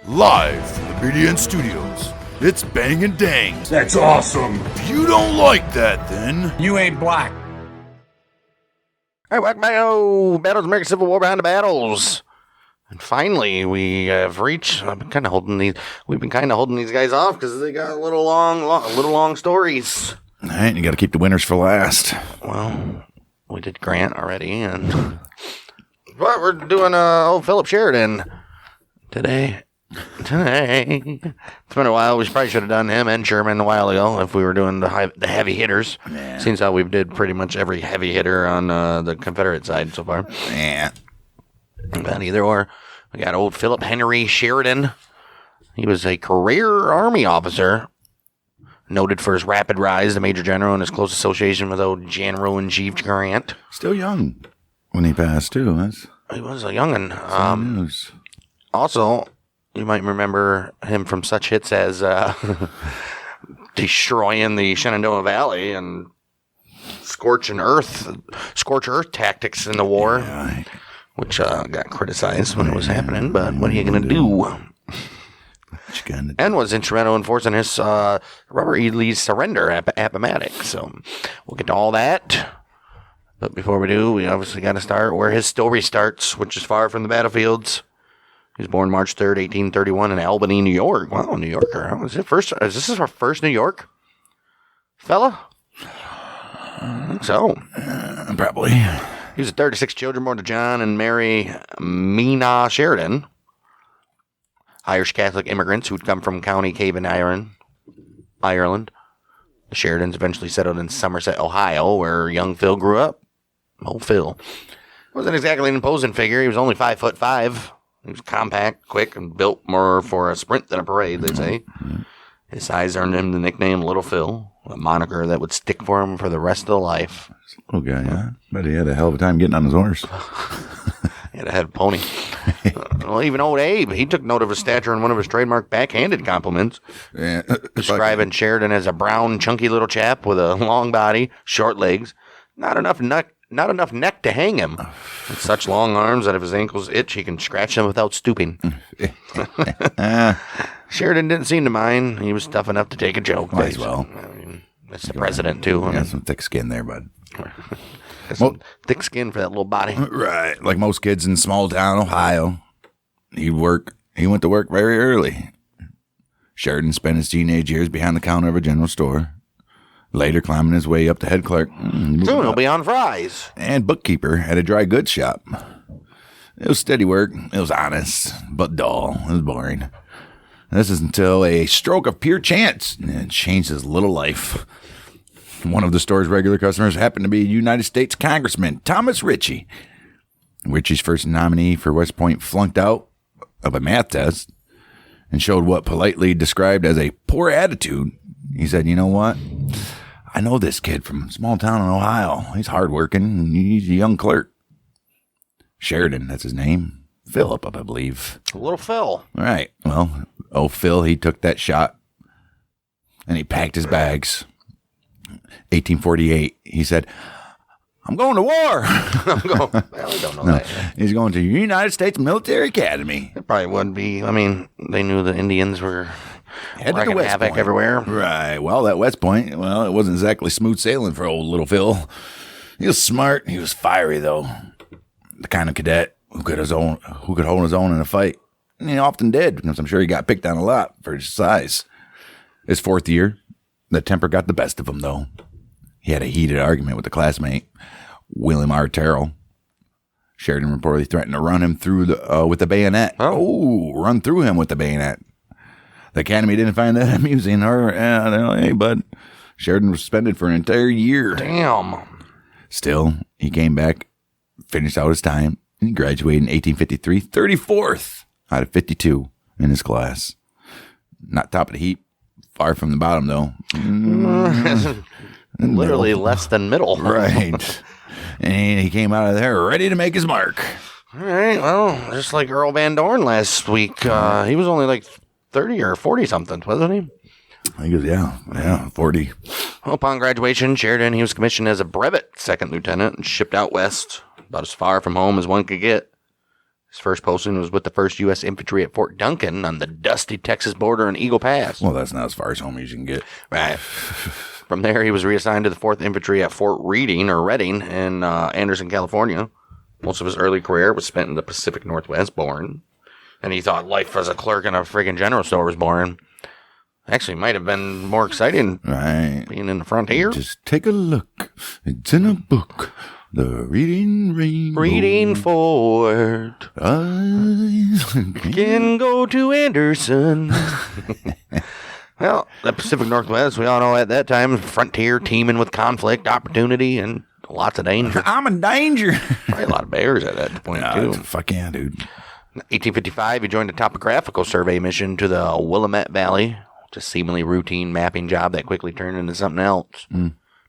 Live from the BDN Studios, it's Bang and Dang. That's awesome. If you don't like that, then You ain't black. Hey, welcome back to Battles American Civil War Behind the Battles. And finally, we have reached. We've been kind of holding these guys off because they got a little long stories. all right, you got to keep the winners for last. Well, we did Grant already, but we're doing old Philip Sheridan today. It's been a while. We probably should have done him and Sherman a while ago if we were doing the heavy hitters. Yeah. Seems how we've did pretty much every heavy hitter on the Confederate side so far. Yeah. But either or, we got old Philip Henry Sheridan. He was a career Army officer, noted for his rapid rise to Major General and his close association with old General-in-Chief Grant. Still young when he passed, too. He was a young'un. News. Also, you might remember him from such hits as destroying the Shenandoah Valley and scorch earth tactics in the war, Yeah. which got criticized when it was happening. But what are you going to do? And was instrumental in forcing his Robert E. Lee's surrender at Appomattox. So we'll get to all that. But before we do, we obviously got to start where his story starts, which is far from the battlefields. He was born March 3rd, 1831 in Albany, New York. Wow, New Yorker. Huh? Is this our first New York fella? I think so. Probably. He was the third of 6 children born to John and Mary Mina Sheridan, Irish Catholic immigrants who'd come from County Cavan, Ireland. The Sheridans eventually settled in Somerset, Ohio, where young Phil grew up. Old Phil wasn't exactly an imposing figure. He was only 5'5". He was compact, quick, and built more for a sprint than a parade, they say. His size earned him the nickname Little Phil, a moniker that would stick for him for the rest of the life. Little guy, yeah. But he had a hell of a time getting on his horse. He had a head pony. Well, even old Abe, he took note of his stature in one of his trademark backhanded compliments, Yeah. describing Sheridan as a brown, chunky little chap with a long body, short legs, not enough neck to hang him, and such long arms that if his ankles itch, he can scratch them without stooping. Sheridan didn't seem to mind. He was tough enough to take a joke. Might as well. I mean, that's the president, too. Got some thick skin there, bud. Some thick skin for that little body. Right. Like most kids in small town Ohio, he went to work very early. Sheridan spent his teenage years behind the counter of a general store, later climbing his way up to head clerk. Soon he'll be on fries. And bookkeeper at a dry goods shop. It was steady work. It was honest, but dull. It was boring. This is until a stroke of pure chance changed his little life. One of the store's regular customers happened to be United States Congressman Thomas Ritchie. Ritchie's first nominee for West Point flunked out of a math test and showed what politely described as a poor attitude. He said, "You know what? I know this kid from a small town in Ohio. He's hardworking, and he's a young clerk." Sheridan, that's his name. Philip, I believe. Little Phil. Right. Well, Phil, he took that shot, and he packed his bags. 1848, he said, "I'm going to war." Well, we don't know that. He's going to the United States Military Academy. It probably wouldn't be. I mean, they knew the Indians were Headed to wrecking West havoc Point. everywhere. Right. Well, that West Point, well, it wasn't exactly smooth sailing for old little Phil. He was smart. He was fiery, though. The kind of cadet who could hold his own in a fight. And he often did, because I'm sure he got picked on a lot for his size. His 4th year, the temper got the best of him, though. He had a heated argument with a classmate, William R. Terrell. Sheridan reportedly threatened to run him through with the bayonet. Run through him with the bayonet. The academy didn't find that amusing. Hey, bud. Sheridan was suspended for an entire year. Damn. Still, he came back, finished out his time, and he graduated in 1853, 34th out of 52 in his class. Not top of the heap. Far from the bottom, though. Literally less than middle. Right. And he came out of there ready to make his mark. All right. Well, just like Earl Van Dorn last week. He was only like 30 or 40 something, wasn't he? I think it was, yeah, 40. Well, upon graduation, Sheridan, he was commissioned as a brevet second lieutenant and shipped out west, about as far from home as one could get. His first posting was with the 1st U.S. Infantry at Fort Duncan on the dusty Texas border in Eagle Pass. Well, that's not as far as home as you can get. Right. From there, he was reassigned to the 4th Infantry at Fort Reading in Anderson, California. Most of his early career was spent in the Pacific Northwest, boring. And he thought life as a clerk in a friggin' general store was boring. Actually, might have been more exciting being in the frontier. Just take a look. It's in a book. The Reading Rainbow. Reading forward. I Can go to Anderson. Well, the Pacific Northwest, we all know at that time, frontier teeming with conflict, opportunity, and lots of danger. I'm in danger. Probably a lot of bears at that point, too. Fuck yeah, dude. In 1855, he joined a topographical survey mission to the Willamette Valley, which is a seemingly routine mapping job that quickly turned into something else.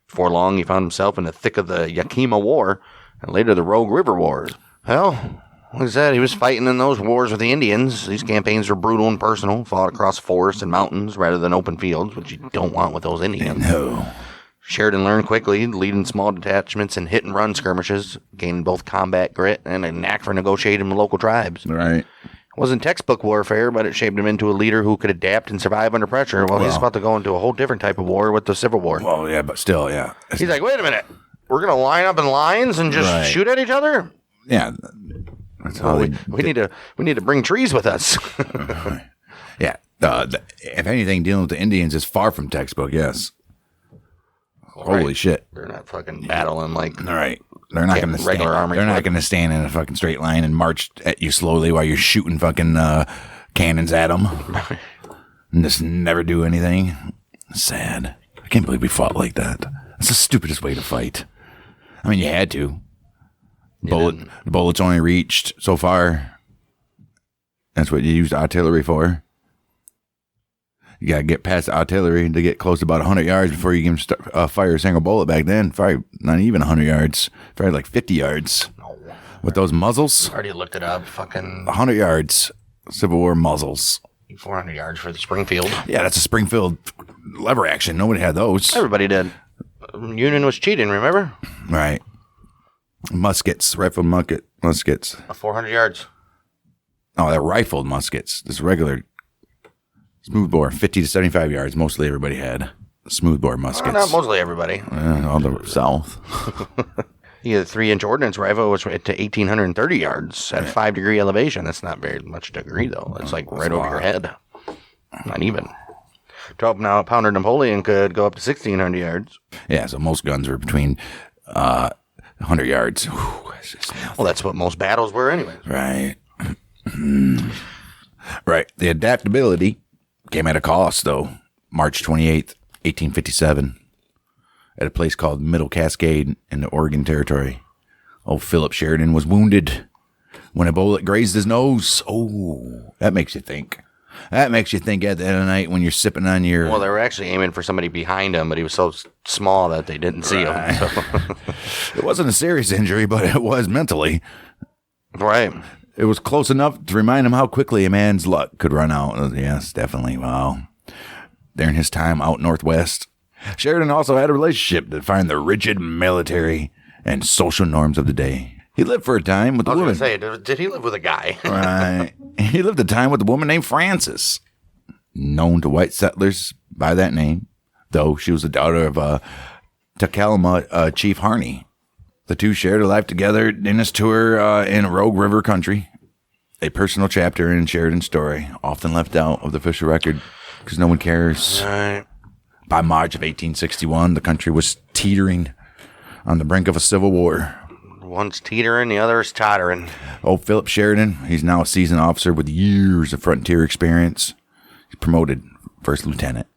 Before long, he found himself in the thick of the Yakima War and later the Rogue River Wars. Well, like I said, he was fighting in those wars with the Indians. These campaigns were brutal and personal, fought across forests and mountains rather than open fields, which you don't want with those Indians. No. Sheridan learned quickly, leading small detachments in hit-and-run skirmishes, gaining both combat grit and a knack for negotiating with local tribes. Right. It wasn't textbook warfare, but it shaped him into a leader who could adapt and survive under pressure. Well, he's about to go into a whole different type of war with the Civil War. Well, yeah, but still, yeah. He's like, wait a minute. We're going to line up in lines and just shoot at each other? Yeah. That's how we need to bring trees with us. Yeah. If anything, dealing with the Indians is far from textbook, yes. Holy shit. They're not fucking battling like... All right. They're not going to stand. They're not going to stand in a fucking straight line and march at you slowly while you're shooting fucking cannons at them and just never do anything. Sad. I can't believe we fought like that. That's the stupidest way to fight. I mean, you had to. Bullets only reached so far. That's what you used artillery for. You got to get past the artillery to get close to about 100 yards before you can fire a single bullet back then. Probably not even 100 yards. Probably like 50 yards. With those muzzles. Already looked it up. Fucking 100 yards. Civil War muzzles. 400 yards for the Springfield. Yeah, that's a Springfield lever action. Nobody had those. Everybody did. Union was cheating, remember? Right. Muskets. Rifled muskets. 400 yards. Oh, they're rifled muskets. This regular smoothbore, 50 to 75 yards. Mostly everybody had smoothbore muskets. Not mostly everybody. All the south. You had a 3-inch ordnance rifle, which went to 1,830 yards at 5-degree elevation. That's not very much degree, though. That's like right over your head. Not even. 12-pounder Napoleon could go up to 1,600 yards. Yeah, so most guns were between 100 yards. Well, that's what most battles were anyway. Right. Right. The adaptability came at a cost, though. March 28th, 1857, at a place called Middle Cascade in the Oregon Territory. Old Philip Sheridan was wounded when a bullet grazed his nose. Oh, that makes you think. That makes you think at the end of the night when you're sipping on your... Well, they were actually aiming for somebody behind him, but he was so small that they didn't see him. So. It wasn't a serious injury, but it was mentally. Right. It was close enough to remind him how quickly a man's luck could run out. Yes, definitely. Wow. During his time out northwest, Sheridan also had a relationship that defined the rigid military and social norms of the day. He lived for a time with a woman. I was going to say, did he live with a guy? Right. He lived a time with a woman named Frances, known to white settlers by that name, though she was the daughter of Tuckalama Chief Harney. The two shared a life together in his tour in Rogue River country, a personal chapter in Sheridan's story, often left out of the official record because no one cares. Right. By March of 1861, the country was teetering on the brink of a civil war. One's teetering, the other's tottering. Old Philip Sheridan, he's now a seasoned officer with years of frontier experience. He's promoted first lieutenant.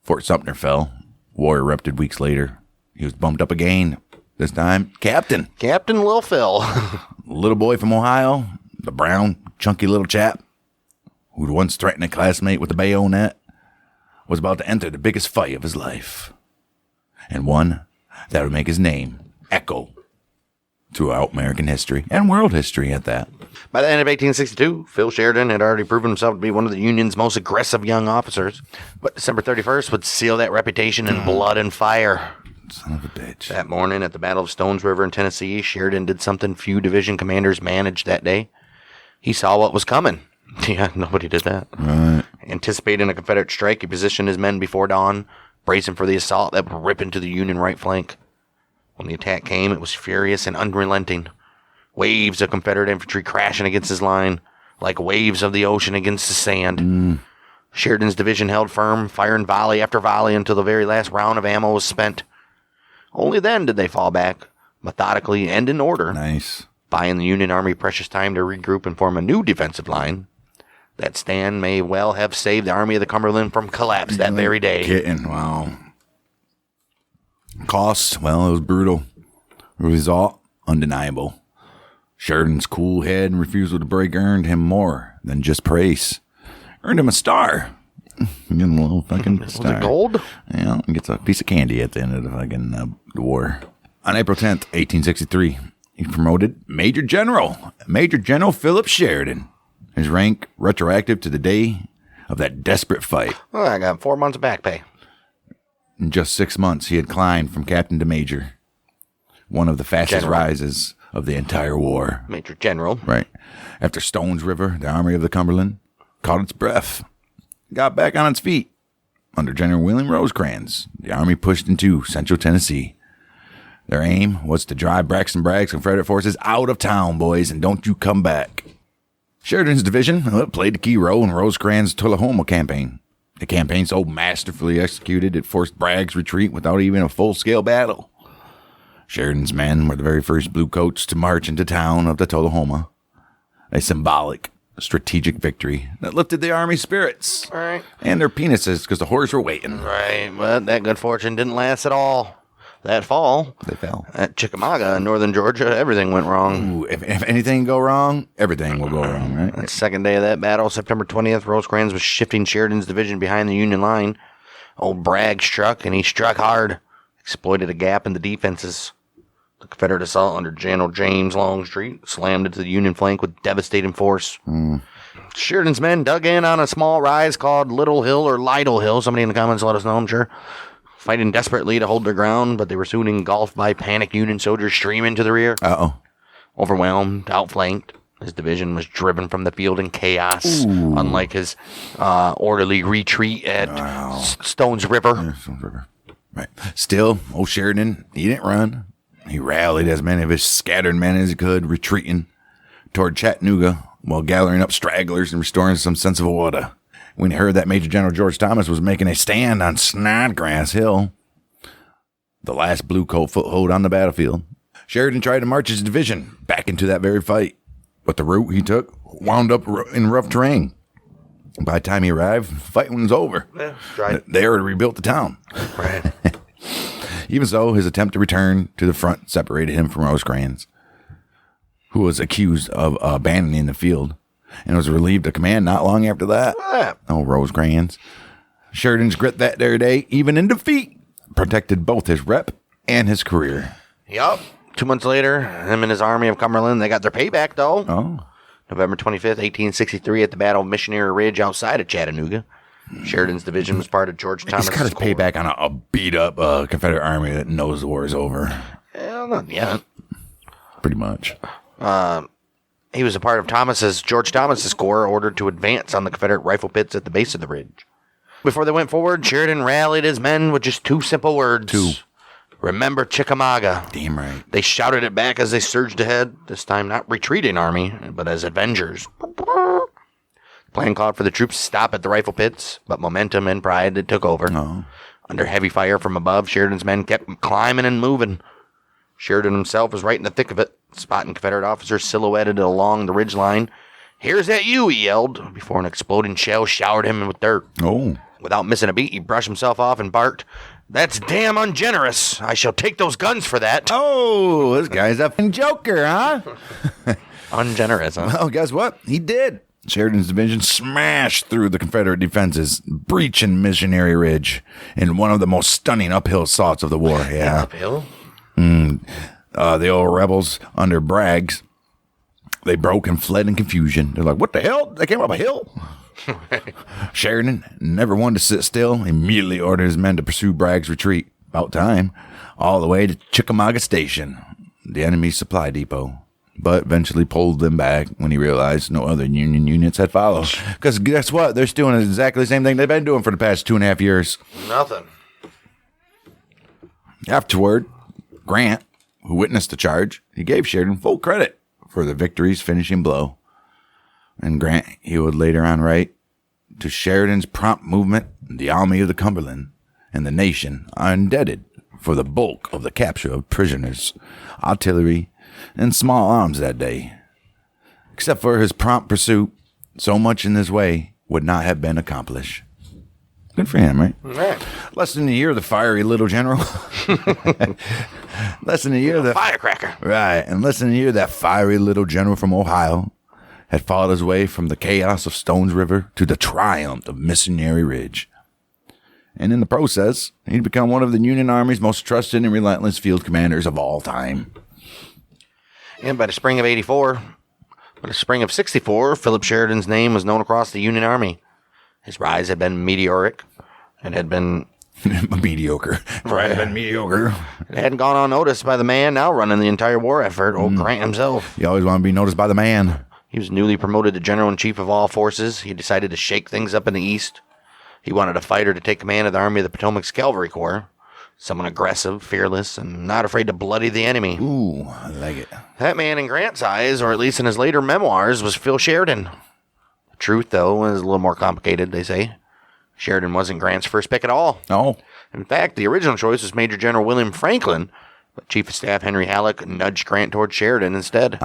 Fort Sumter fell. War erupted weeks later. He was bumped up again. This time, captain. Captain Lil Phil. Little boy from Ohio, the brown, chunky little chap who'd once threatened a classmate with a bayonet, was about to enter the biggest fight of his life. And one that would make his name echo throughout American history and world history at that. By the end of 1862, Phil Sheridan had already proven himself to be one of the Union's most aggressive young officers. But December 31st would seal that reputation in blood and fire. Son of a bitch. That morning at the Battle of Stones River in Tennessee, Sheridan did something few division commanders managed that day. He saw what was coming. Yeah, nobody did that. Right. Anticipating a Confederate strike, he positioned his men before dawn, bracing for the assault that would rip into the Union right flank. When the attack came, it was furious and unrelenting. Waves of Confederate infantry crashing against his line, like waves of the ocean against the sand. Sheridan's division held firm, firing volley after volley until the very last round of ammo was spent. Only then did they fall back, methodically and in order, Nice. buying the Union Army precious time to regroup and form a new defensive line. That stand may well have saved the Army of the Cumberland from collapse that very day. Kidding. Wow. Cost, well, it was brutal. Result, undeniable. Sheridan's cool head and refusal to break earned him more than just praise. Earned him a star. Getting a little fucking star. Was it gold? Yeah, and gets a piece of candy at the end of the fucking the war. On April 10th, 1863, he promoted Major General Philip Sheridan. His rank retroactive to the day of that desperate fight. Well, I got 4 months of back pay. In just 6 months, he had climbed from captain to major. One of the fastest rises of the entire war. Major General. Right. After Stone's River, the Army of the Cumberland caught its breath, got back on its feet. Under General William Rosecrans, the Army pushed into central Tennessee. Their aim was to drive Braxton Bragg's Confederate forces out of town, boys, and don't you come back. Sheridan's division played a key role in Rosecrans' Tullahoma campaign. The campaign, so masterfully executed, it forced Bragg's retreat without even a full-scale battle. Sheridan's men were the very first bluecoats to march into town of the Tullahoma. A symbolic, strategic victory that lifted the Army's spirits. Right. And their penises, because the horses were waiting. Right, but that good fortune didn't last at all. That fall, They fell. at Chickamauga in northern Georgia, everything went wrong. Ooh, if anything go wrong, everything will go wrong, right? The second day of that battle, September 20th, Rosecrans was shifting Sheridan's division behind the Union line. Old Bragg struck, and he struck hard, exploited a gap in the defenses. The Confederate assault under General James Longstreet slammed into the Union flank with devastating force. Sheridan's men dug in on a small rise called Little Hill or Lytle Hill. Somebody in the comments let us know, I'm sure. Fighting desperately to hold their ground, but they were soon engulfed by panicked Union soldiers streaming to the rear. Uh-oh. Overwhelmed, outflanked, his division was driven from the field in chaos, unlike his orderly retreat at Stone's River. Right. Still, old Sheridan, he didn't run. He rallied as many of his scattered men as he could, retreating toward Chattanooga while gathering up stragglers and restoring some sense of order. When he heard that Major General George Thomas was making a stand on Snodgrass Hill, the last bluecoat foothold on the battlefield, Sheridan tried to march his division back into that very fight. But the route he took wound up in rough terrain. By the time he arrived, fighting was over. Yeah, they already rebuilt the town. Right. Even so, his attempt to return to the front separated him from Rosecrans, who was accused of abandoning the field, and was relieved of command not long after that. Oh, Rosecrans. Sheridan's grit that there day, even in defeat, protected both his rep and his career. Yup. 2 months later, him and his Army of Cumberland, they got their payback, though. Oh. November 25th, 1863, at the Battle of Missionary Ridge outside of Chattanooga. Sheridan's division was part of George Thomas's He's got his payback on a beat-up Confederate army that knows the war is over. Well, not yet. Pretty much. He was a part of George Thomas's corps ordered to advance on the Confederate rifle pits at the base of the ridge. Before they went forward, Sheridan rallied his men with just 2 simple words. Remember Chickamauga. Damn right. They shouted it back as they surged ahead, this time not retreating army, but as avengers. The plan called for the troops to stop at the rifle pits, but momentum and pride had took over. Oh. Under heavy fire from above, Sheridan's men kept climbing and moving. Sheridan himself was right in the thick of it, spotting Confederate officers silhouetted along the ridge line. "Here's at you," he yelled, before an exploding shell showered him with dirt. Oh. Without missing a beat, he brushed himself off and barked, "That's damn ungenerous. I shall take those guns for that." Oh, this guy's a joker, huh? Ungenerous, huh? Well, guess what? He did. Sheridan's division smashed through the Confederate defenses, breaching Missionary Ridge in one of the most stunning uphill assaults of the war. Yeah. Uphill? The old rebels under Bragg's, they broke and fled in confusion. They're like, what the hell? They came up a hill? Sheridan, never one to sit still, immediately ordered his men to pursue Bragg's retreat, about time, all the way to Chickamauga Station, the enemy's supply depot. but eventually pulled them back when he realized no other Union units had followed. Because guess what? They're doing exactly the same thing they've been doing for the past 2.5 years. Nothing. Afterward, Grant, who witnessed the charge, he gave Sheridan full credit for the victory's finishing blow. And Grant, he would later on write, to Sheridan's prompt movement, the Army of the Cumberland and the nation are indebted for the bulk of the capture of prisoners, artillery, and small arms that day. Except for his prompt pursuit, so much in this way would not have been accomplished. Good for him, right? Right. Less than a year, the fiery little general. Less than a year, the firecracker. Right, and less than a year, that fiery little general from Ohio had fought his way from the chaos of Stones River to the triumph of Missionary Ridge. And in the process, he'd become one of the Union Army's most trusted and relentless field commanders of all time. And by the spring of 64, Philip Sheridan's name was known across the Union Army. His rise had been meteoric and had been... mediocre. Right. Had been mediocre. It hadn't gone unnoticed by the man now running the entire war effort, old Grant himself. You always want to be noticed by the man. He was newly promoted to General-in-Chief of all forces. He decided to shake things up in the East. He wanted a fighter to take command of the Army of the Potomac's Cavalry Corps. Someone aggressive, fearless, and not afraid to bloody the enemy. Ooh, I like it. That man in Grant's eyes, or at least in his later memoirs, was Phil Sheridan. The truth, though, is a little more complicated, they say. Sheridan wasn't Grant's first pick at all. Oh. In fact, the original choice was Major General William Franklin, but Chief of Staff Henry Halleck nudged Grant toward Sheridan instead.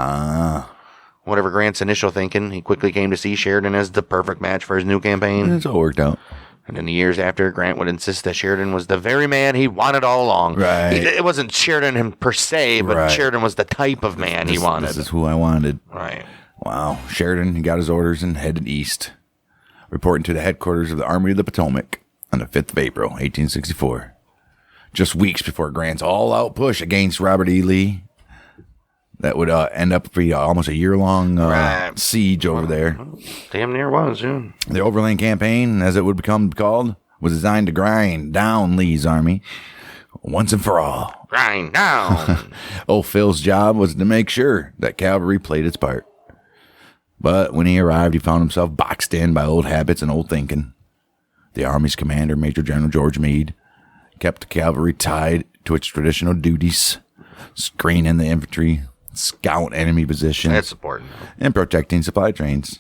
Whatever Grant's initial thinking, he quickly came to see Sheridan as the perfect match for his new campaign. It's all worked out. And in the years after, Grant would insist that Sheridan was the very man he wanted all along. Right. It wasn't Sheridan him per se, but Right. Sheridan was the type of man he wanted. This is who I wanted. Right. Wow. Sheridan, he got his orders and headed east, reporting to the headquarters of the Army of the Potomac on the 5th of April, 1864. Just weeks before Grant's all-out push against Robert E. Lee. That would end up being almost a year-long siege over there. Damn near was, yeah. The Overland Campaign, as it would become called, was designed to grind down Lee's army once and for all. Grind down. Old Phil's job was to make sure that cavalry played its part. But when he arrived, he found himself boxed in by old habits and old thinking. The Army's commander, Major General George Meade, kept the cavalry tied to its traditional duties, screening the infantry, scout enemy positions. That's important. And protecting supply trains.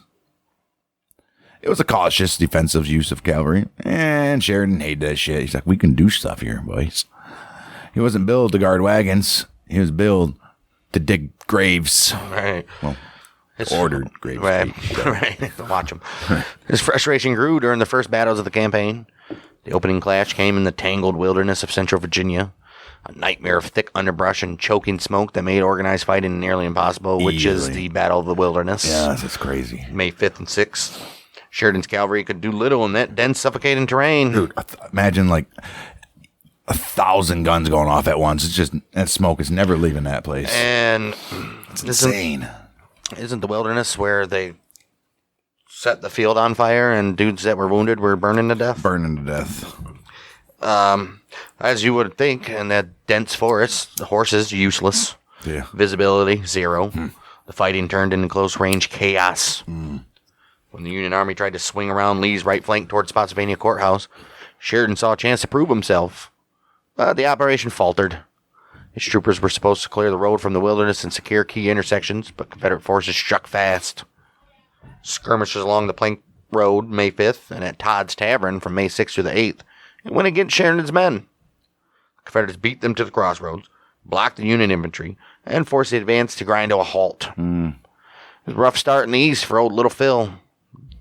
It was a cautious, defensive use of cavalry, and Sheridan hated that shit. He's like, we can do stuff here, boys. He wasn't built to guard wagons. He was built to dig graves. Right. Well, ordered graves. Right. Right. Watch him. His frustration grew during the first battles of the campaign. The opening clash came in the tangled wilderness of central Virginia. A nightmare of thick underbrush and choking smoke that made organized fighting nearly impossible, which is the Battle of the Wilderness. Yes, it's crazy. May 5th and 6th. Sheridan's cavalry could do little in that dense, suffocating terrain. Dude, imagine like 1,000 guns going off at once. It's just, that smoke is never leaving that place. And it's insane. Isn't the wilderness where they set the field on fire and dudes that were wounded were burning to death? Burning to death. As you would think, in that dense forest, the horses useless. Yeah. Visibility zero. The fighting turned into close-range chaos. When the Union Army tried to swing around Lee's right flank towards Spotsylvania Courthouse, Sheridan saw a chance to prove himself. But the operation faltered. His troopers were supposed to clear the road from the wilderness and secure key intersections, but Confederate forces struck fast. Skirmishes along the Plank Road, May 5th, and at Todd's Tavern from May 6th through the 8th, it went against Sheridan's men. Confederates beat them to the crossroads, blocked the Union infantry, and forced the advance to grind to a halt. It was a rough start in the east for old Little Phil.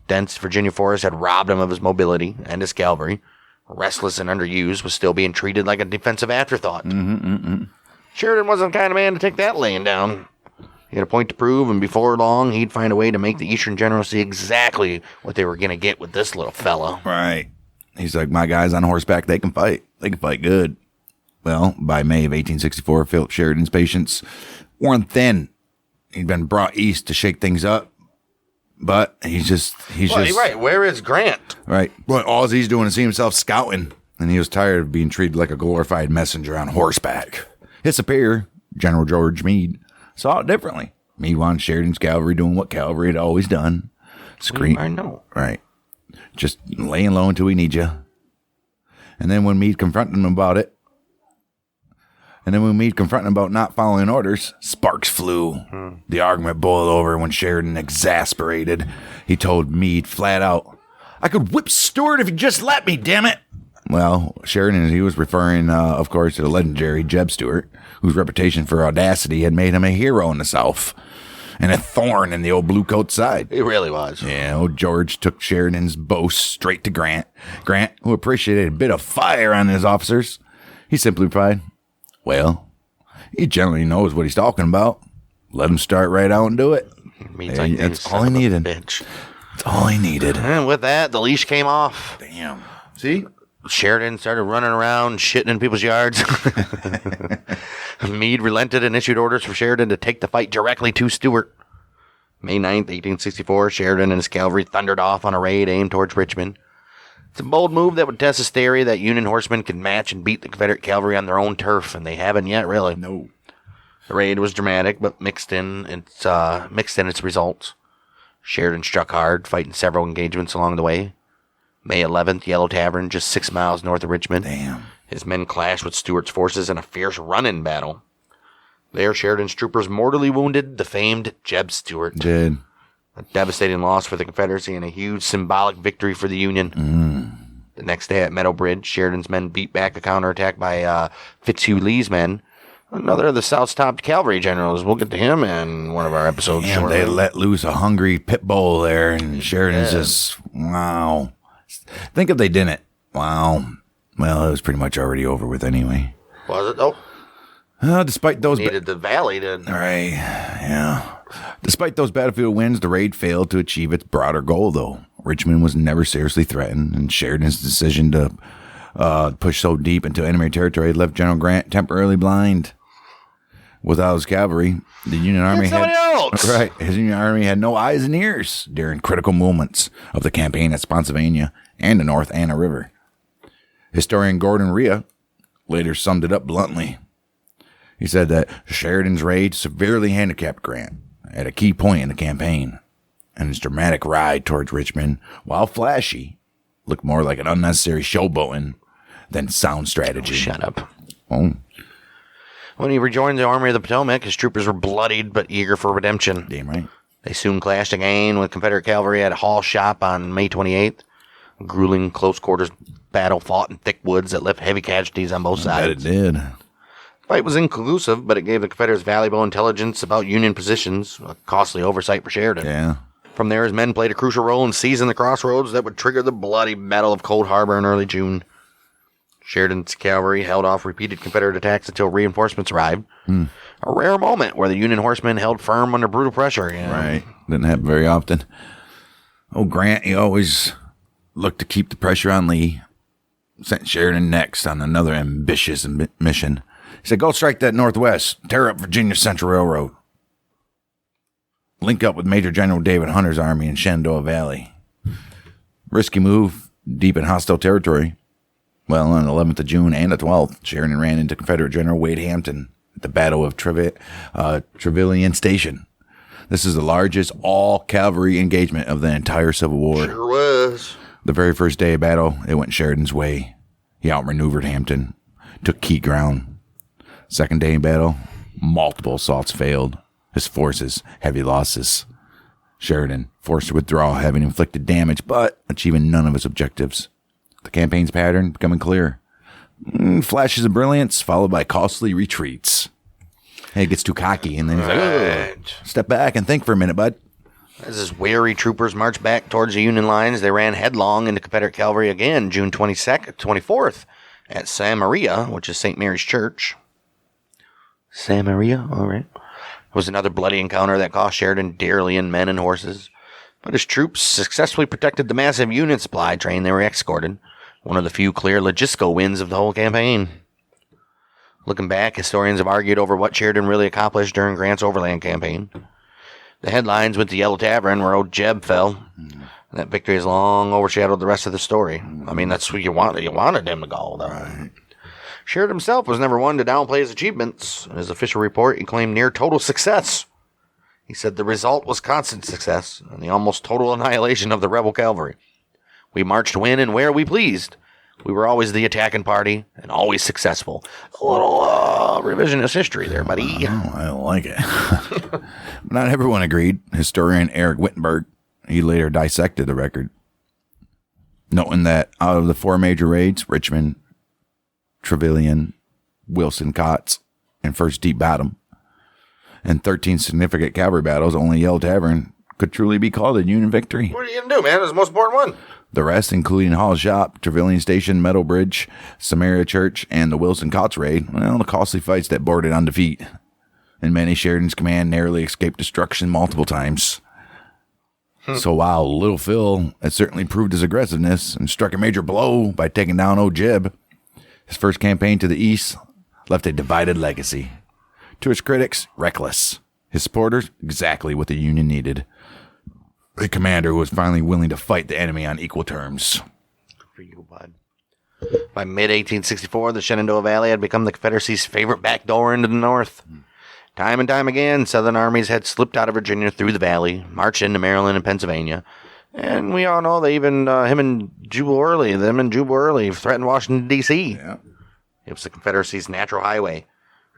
Dense Virginia forest had robbed him of his mobility and his cavalry. Restless and underused, was still being treated like a defensive afterthought. Sheridan wasn't the kind of man to take that laying down. He had a point to prove, and before long, he'd find a way to make the Eastern generals see exactly what they were going to get with this little fella. Right. He's like, my guys on horseback, they can fight. They can fight good. Well, by May of 1864, Philip Sheridan's patience worn thin. He'd been brought east to shake things up. But he's just right. Where is Grant? Right. But all he's doing is seeing himself scouting, and he was tired of being treated like a glorified messenger on horseback. His superior, General George Meade, saw it differently. Meade wanted Sheridan's cavalry doing what cavalry had always done. Scream. I know. Right. Just laying low until we need you. And then when Meade confronted him about it, not following orders, sparks flew. The argument boiled over when Sheridan, exasperated, he told Meade flat out, "I could whip Stuart if you just let me, damn it." Well, Sheridan, he was referring, of course, to the legendary Jeb Stuart, whose reputation for audacity had made him a hero in the South and a thorn in the old bluecoat's side. It really was. Yeah, old George took Sheridan's boast straight to Grant. Grant, who appreciated a bit of fire on his officers, he simply replied, "Well, he generally knows what he's talking about. Let him start right out and do it." That's all he needed. That's all he needed. And with that, the leash came off. Damn. See? Sheridan started running around, shitting in people's yards. Meade relented and issued orders for Sheridan to take the fight directly to Stuart. May 9th, 1864, Sheridan and his cavalry thundered off on a raid aimed towards Richmond. It's a bold move that would test his theory that Union horsemen could match and beat the Confederate cavalry on their own turf, and they haven't yet, really. No. The raid was dramatic, but mixed in its results. Sheridan struck hard, fighting several engagements along the way. May 11th, Yellow Tavern, just 6 miles north of Richmond. Damn. His men clashed with Stuart's forces in a fierce run-in battle. There, Sheridan's troopers mortally wounded the famed Jeb Stuart. Did. A devastating loss for the Confederacy and a huge symbolic victory for the Union. The next day at Meadow Bridge, Sheridan's men beat back a counterattack by Fitzhugh Lee's men, another of the South's top cavalry generals. We'll get to him in one of our episodes shortly. They let loose a hungry pit bull there, and Sheridan's just, wow. Think if they didn't. Wow. Well, it was pretty much already over with anyway. Was it, though? Despite those... needed the valley to... Right, yeah. Despite those battlefield wins, the raid failed to achieve its broader goal, though. Richmond was never seriously threatened, and Sheridan's decision to push so deep into enemy territory left General Grant temporarily blind. Without his cavalry, the Union Army his Union Army had no eyes and ears during critical moments of the campaign at Spotsylvania and the North Anna River. Historian Gordon Rhea later summed it up bluntly. He said that Sheridan's raid severely handicapped Grant at a key point in the campaign, and his dramatic ride towards Richmond, while flashy, looked more like an unnecessary showboating than sound strategy. Oh, shut up. Oh. When he rejoined the Army of the Potomac, his troopers were bloodied but eager for redemption. Damn right. They soon clashed again with Confederate cavalry at Hall Shop on May 28th. A grueling close-quarters battle fought in thick woods that left heavy casualties on both sides. I bet it did. The fight was inconclusive, but it gave the Confederates valuable intelligence about Union positions, a costly oversight for Sheridan. Yeah. From there, his men played a crucial role in seizing the crossroads that would trigger the bloody Battle of Cold Harbor in early June. Sheridan's cavalry held off repeated Confederate attacks until reinforcements arrived. A rare moment where the Union horsemen held firm under brutal pressure. You know? Right. Didn't happen very often. Oh, Grant, he always looked to keep the pressure on Lee. Sent Sheridan next on another ambitious mission. He said, "Go strike that northwest. Tear up Virginia Central Railroad. Link up with Major General David Hunter's army in Shenandoah Valley." Risky move, deep in hostile territory. Well, on the 11th of June and the 12th, Sheridan ran into Confederate General Wade Hampton at the Battle of Trevilian Station. This is the largest all-cavalry engagement of the entire Civil War. Sure was. The very first day of battle, it went Sheridan's way. He outmaneuvered Hampton, took key ground. Second day in battle, multiple assaults failed. His forces, heavy losses. Sheridan forced to withdraw, having inflicted damage, but achieving none of his objectives. The campaign's pattern becoming clear. Flashes of brilliance, followed by costly retreats. Hey, it gets too cocky, and then he's like, "Oh, step back and think for a minute, bud." As his weary troopers marched back towards the Union lines, they ran headlong into Confederate cavalry again, June 24th, at Santa Maria, which is St. Mary's Church. Santa Maria, all right. It was another bloody encounter that cost Sheridan dearly in men and horses, but his troops successfully protected the massive Union supply train they were escorted, one of the few clear logistical wins of the whole campaign. Looking back, historians have argued over what Sheridan really accomplished during Grant's overland campaign. The headlines went to Yellow Tavern, where old Jeb fell. That victory has long overshadowed the rest of the story. I mean, that's who you wanted. You wanted him to go, though. Right. Sheridan himself was never one to downplay his achievements. In his official report, he claimed near total success. He said the result was constant success and the almost total annihilation of the rebel cavalry. We marched when and where we pleased. We were always the attacking party and always successful. A little revisionist history there, buddy. Oh, I like it. Not everyone agreed. Historian Eric Wittenberg, he later dissected the record, noting that out of the 4 major raids, Richmond, Trevilian, Wilson Cots, and First Deep Bottom, and 13 significant cavalry battles, only Yell Tavern could truly be called a Union victory. What are you going to do, man? It's the most important one. The rest, including Hall Shop, Trevilian Station, Meadow Bridge, Samaria Church, and the Wilson Cots raid, well, the costly fights that bordered on defeat. And many Sheridan's command narrowly escaped destruction multiple times. So while Little Phil had certainly proved his aggressiveness and struck a major blow by taking down Old Jib, his first campaign to the east left a divided legacy. To his critics, reckless. His supporters, exactly what the Union needed. A commander who was finally willing to fight the enemy on equal terms. Good for you, bud. By mid-1864, the Shenandoah Valley had become the Confederacy's favorite backdoor into the North. Time and time again, Southern armies had slipped out of Virginia through the valley, marched into Maryland and Pennsylvania. And we all know that even them and Jubal Early threatened Washington, D.C. Yeah. It was the Confederacy's natural highway,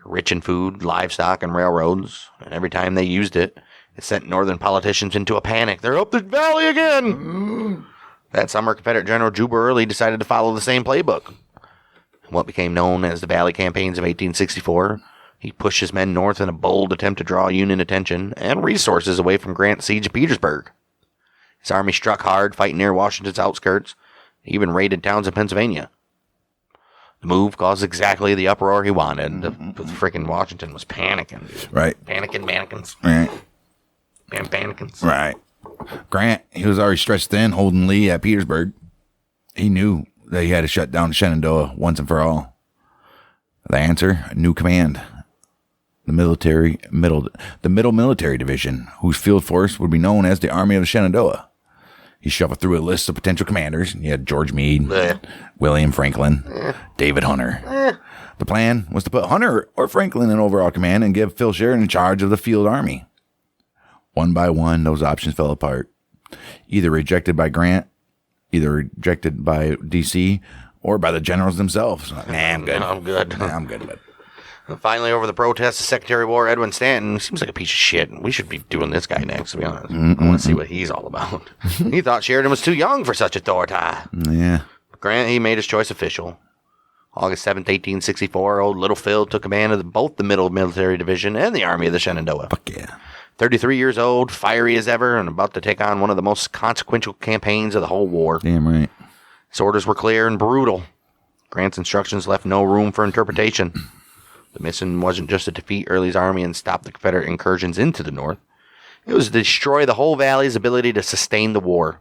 rich in food, livestock, and railroads. And every time they used it, it sent Northern politicians into a panic. They're up the valley again! That summer, Confederate General Jubal Early decided to follow the same playbook. In what became known as the Valley Campaigns of 1864, he pushed his men north in a bold attempt to draw Union attention and resources away from Grant's siege of Petersburg. His army struck hard, fighting near Washington's outskirts, even raided towns in Pennsylvania. The move caused exactly the uproar he wanted. The freaking Washington was panicking, dude. Right. Panicking mannequins. Right. And panicking. Right. Grant, he was already stretched thin, holding Lee at Petersburg. He knew that he had to shut down Shenandoah once and for all. The answer, a new command. The Middle Military Division, whose field force would be known as the Army of the Shenandoah. He shuffled through a list of potential commanders. He had George Meade, William Franklin, David Hunter. The plan was to put Hunter or Franklin in overall command and give Phil Sheridan charge of the field army. One by one, those options fell apart. Either rejected by Grant, either rejected by D.C., or by the generals themselves. Nah, I'm good. I'm good. Nah, I'm good, but. And finally, over the protests, the Secretary of War, Edwin Stanton, seems like a piece of shit. We should be doing this guy next, to be honest. I want to see what he's all about. He thought Sheridan was too young for such authority. Yeah. Grant, he made his choice official. August 7th, 1864, old Little Phil took command of both the Middle Military Division and the Army of the Shenandoah. Fuck yeah. 33 years old, fiery as ever, and about to take on one of the most consequential campaigns of the whole war. Damn right. His orders were clear and brutal. Grant's instructions left no room for interpretation. The mission wasn't just to defeat Early's army and stop the Confederate incursions into the North. It was to destroy the whole valley's ability to sustain the war.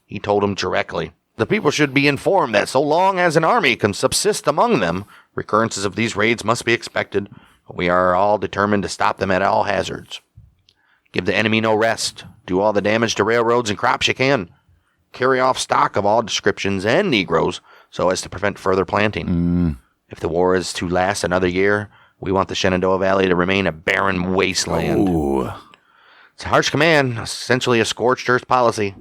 He told them directly, the people should be informed that so long as an army can subsist among them, recurrences of these raids must be expected. We are all determined to stop them at all hazards. Give the enemy no rest. Do all the damage to railroads and crops you can. Carry off stock of all descriptions and Negroes so as to prevent further planting. If the war is to last another year, we want the Shenandoah Valley to remain a barren wasteland. Ooh. It's a harsh command, essentially a scorched earth policy.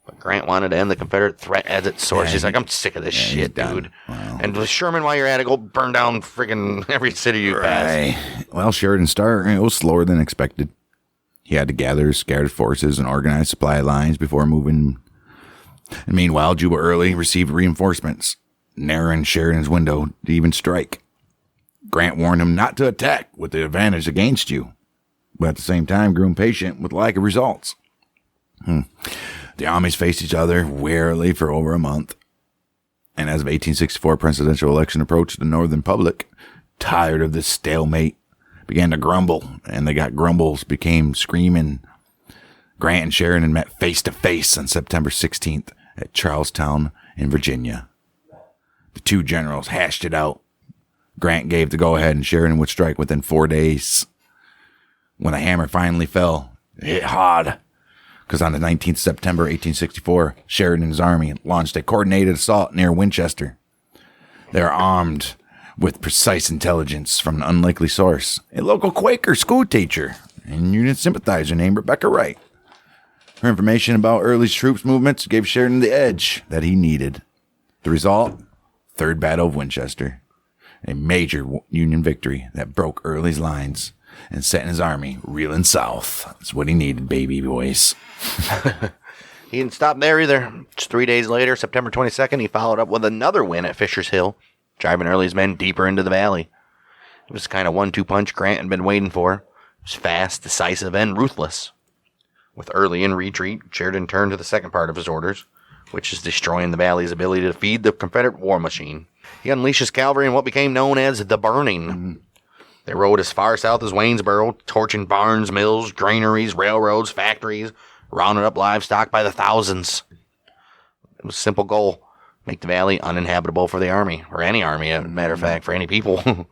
But Grant wanted to end the Confederate threat at its source. He's like, I'm sick of this shit, dude. Wow. And with Sherman, while you're at it, go burn down friggin' every city you pass. Well, Sheridan's start, it was slower than expected. He had to gather scattered forces and organize supply lines before moving. And meanwhile, Jubal Early received reinforcements, narrowing Sheridan's window to even strike. Grant warned him not to attack with the advantage against you, but at the same time grew impatient with lack of results. The armies faced each other warily for over a month. And as the 1864 presidential election approached, the Northern public, tired of this stalemate, began to grumble, and they got grumbles, became screaming. Grant and Sheridan met face to face on September 16th at Charlestown in Virginia. The two generals hashed it out. Grant gave the go-ahead, and Sheridan would strike within 4 days. When the hammer finally fell, it hit hard. Because on the 19th September 1864, Sheridan's army launched a coordinated assault near Winchester. They were armed with precise intelligence from an unlikely source, a local Quaker school teacher. and Union sympathizer named Rebecca Wright. Her information about Early's troops' movements gave Sheridan the edge that he needed. The result? Third Battle of Winchester. A major Union victory that broke Early's lines and sent his army reeling south. That's what he needed, baby boys. He didn't stop there either. Just 3 days later, September 22nd, he followed up with another win at Fisher's Hill, driving Early's men deeper into the valley. It was the kind of 1-2 punch Grant had been waiting for. It was fast, decisive, and ruthless. With Early in retreat, Sheridan turned to the second part of his orders, which is destroying the valley's ability to feed the Confederate war machine. He unleashed his cavalry in what became known as the Burning. They rode as far south as Waynesboro, torching barns, mills, granaries, railroads, factories, rounding up livestock by the thousands. It was a simple goal: make the valley uninhabitable for the army, or any army, as a matter of fact, for any people.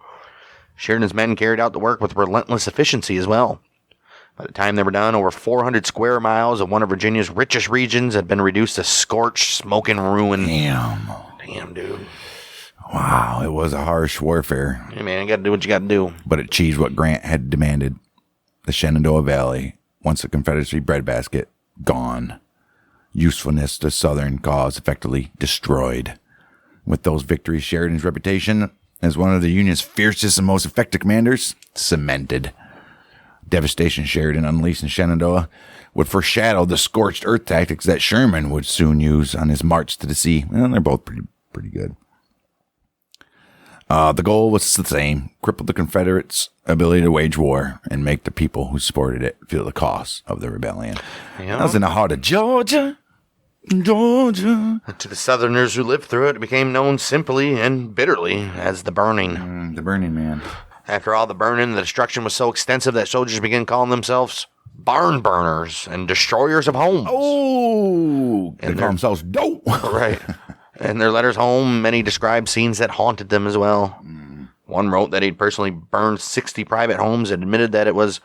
Sheridan's men carried out the work with relentless efficiency as well. By the time they were done, over 400 square miles of one of Virginia's richest regions had been reduced to scorched, smoking ruin. Damn, dude. Wow, it was a harsh warfare. Hey, man, you got to do what you got to do. But it achieved what Grant had demanded. The Shenandoah Valley, once the Confederacy breadbasket, gone. Usefulness to Southern cause effectively destroyed. With those victories, Sheridan's reputation as one of the Union's fiercest and most effective commanders cemented. Devastation Sheridan unleashed in Shenandoah would foreshadow the scorched earth tactics that Sherman would soon use on his march to the sea. Well, they're both pretty good. The goal was the same: cripple the Confederates' ability to wage war and make the people who supported it feel the cost of the rebellion. Yeah. That was in the heart of Georgia. To the Southerners who lived through it, it became known simply and bitterly as the Burning. The Burning Man. After all the burning, the destruction was so extensive that soldiers began calling themselves barn burners and destroyers of homes. Oh, they call themselves dope. Right. In their letters home, many described scenes that haunted them as well. One wrote that he'd personally burned 60 private homes and admitted that it was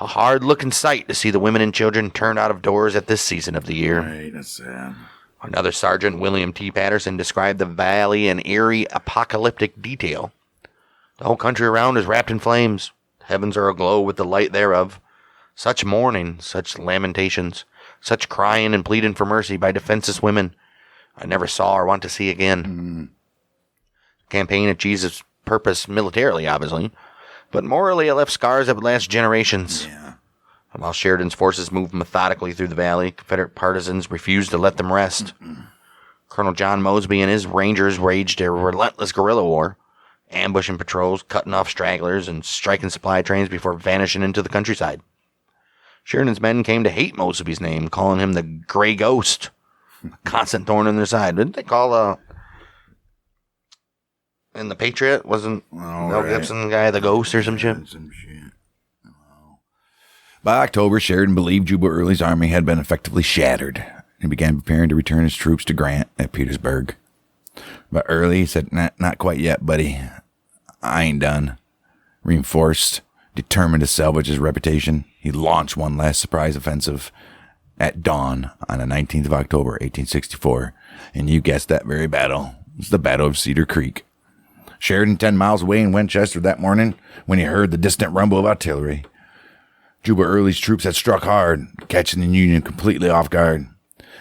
a hard-looking sight to see the women and children turned out of doors at this season of the year. Right, that's sad. Another sergeant, William T. Patterson, described the valley in eerie, apocalyptic detail. The whole country around is wrapped in flames. The heavens are aglow with the light thereof. Such mourning, such lamentations, such crying and pleading for mercy by defenseless women, I never saw or want to see again. The campaign achieved its purpose militarily, obviously, but morally it left scars that would last generations. Yeah. And while Sheridan's forces moved methodically through the valley, Confederate partisans refused to let them rest. Colonel John Mosby and his Rangers waged a relentless guerrilla war, ambushing patrols, cutting off stragglers, and striking supply trains before vanishing into the countryside. Sheridan's men came to hate Mosby's name, calling him the Gray Ghost, a constant thorn in their side. Didn't they call in The Patriot, wasn't Mel Gibson guy the Ghost or some shit? By October, Sheridan believed Juba Early's army had been effectively shattered and began preparing to return his troops to Grant at Petersburg. But Early said, not quite yet, buddy. I ain't done. Reinforced, determined to salvage his reputation, he launched one last surprise offensive at dawn on the 19th of October, 1864. And you guessed that very battle. It was the Battle of Cedar Creek. Sheridan, 10 miles away in Winchester that morning, when he heard the distant rumble of artillery. Juba Early's troops had struck hard, catching the Union completely off guard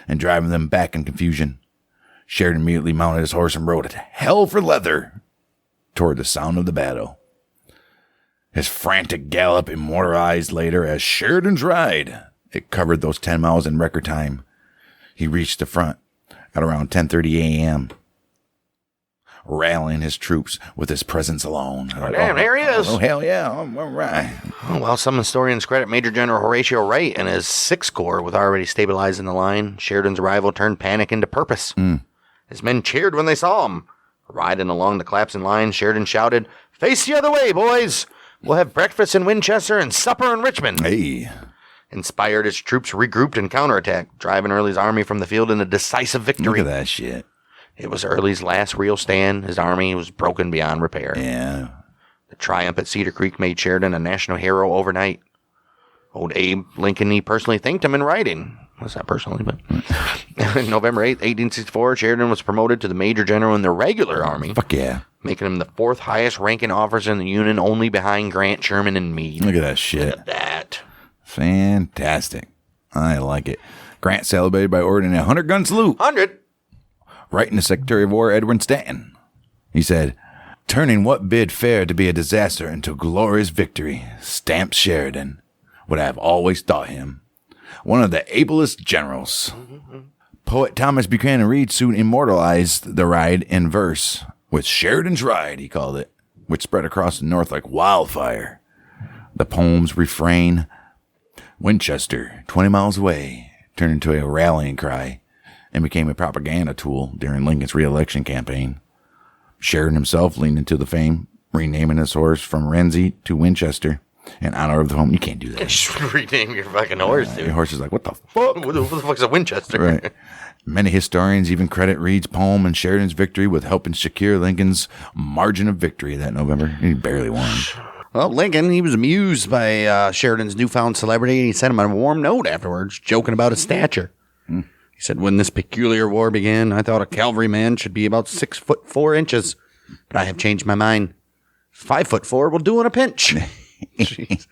and driving them back in confusion. Sheridan immediately mounted his horse and rode at hell for leather toward the sound of the battle. His frantic gallop immortalized later as Sheridan's ride. It covered those 10 miles in record time. He reached the front at around 10:30 a.m., rallying his troops with his presence alone. Damn, there he is. Oh, hell yeah. All right. Well, some historians credit Major General Horatio Wright and his Sixth Corps with already stabilizing the line. Sheridan's arrival turned panic into purpose. His men cheered when they saw him. Riding along the collapsing line, Sheridan shouted, "Face the other way, boys! We'll have breakfast in Winchester and supper in Richmond." Hey. Inspired, his troops regrouped and counterattacked, driving Early's army from the field in a decisive victory. Look at that shit. It was Early's last real stand. His army was broken beyond repair. Yeah. The triumph at Cedar Creek made Sheridan a national hero overnight. Old Abe Lincoln, he personally thanked him in writing. Well, not personally, but... November 8th, 1864, Sheridan was promoted to the Major General in the regular army. Fuck yeah. Making him the fourth highest ranking officer in the Union, only behind Grant, Sherman, and Meade. Look at that shit. Look at that. Fantastic. I like it. Grant celebrated by ordering a 100-gun salute. 100? Writing to Secretary of War Edwin Stanton. He said, turning what bid fair to be a disaster into glorious victory, stamped Sheridan, what I have always thought him, one of the ablest generals. Poet Thomas Buchanan Reed soon immortalized the ride in verse, with Sheridan's Ride, he called it, which spread across the North like wildfire. The poem's refrain, Winchester, 20 miles away, turned into a rallying cry and became a propaganda tool during Lincoln's re-election campaign. Sheridan himself leaned into the fame, renaming his horse from Renzi to Winchester in honor of the home. You can't do that. Just rename your fucking horse, dude. Your horse is like, what the fuck? What the fuck's a Winchester? Right. Many historians even credit Reed's poem and Sheridan's victory with helping secure Lincoln's margin of victory that November. He barely won. Well, Lincoln, he was amused by Sheridan's newfound celebrity, and he sent him a warm note afterwards, joking about his stature. He said, when this peculiar war began, I thought a cavalryman should be about 6'4" but I have changed my mind. 5'4" will do in a pinch. Jeez.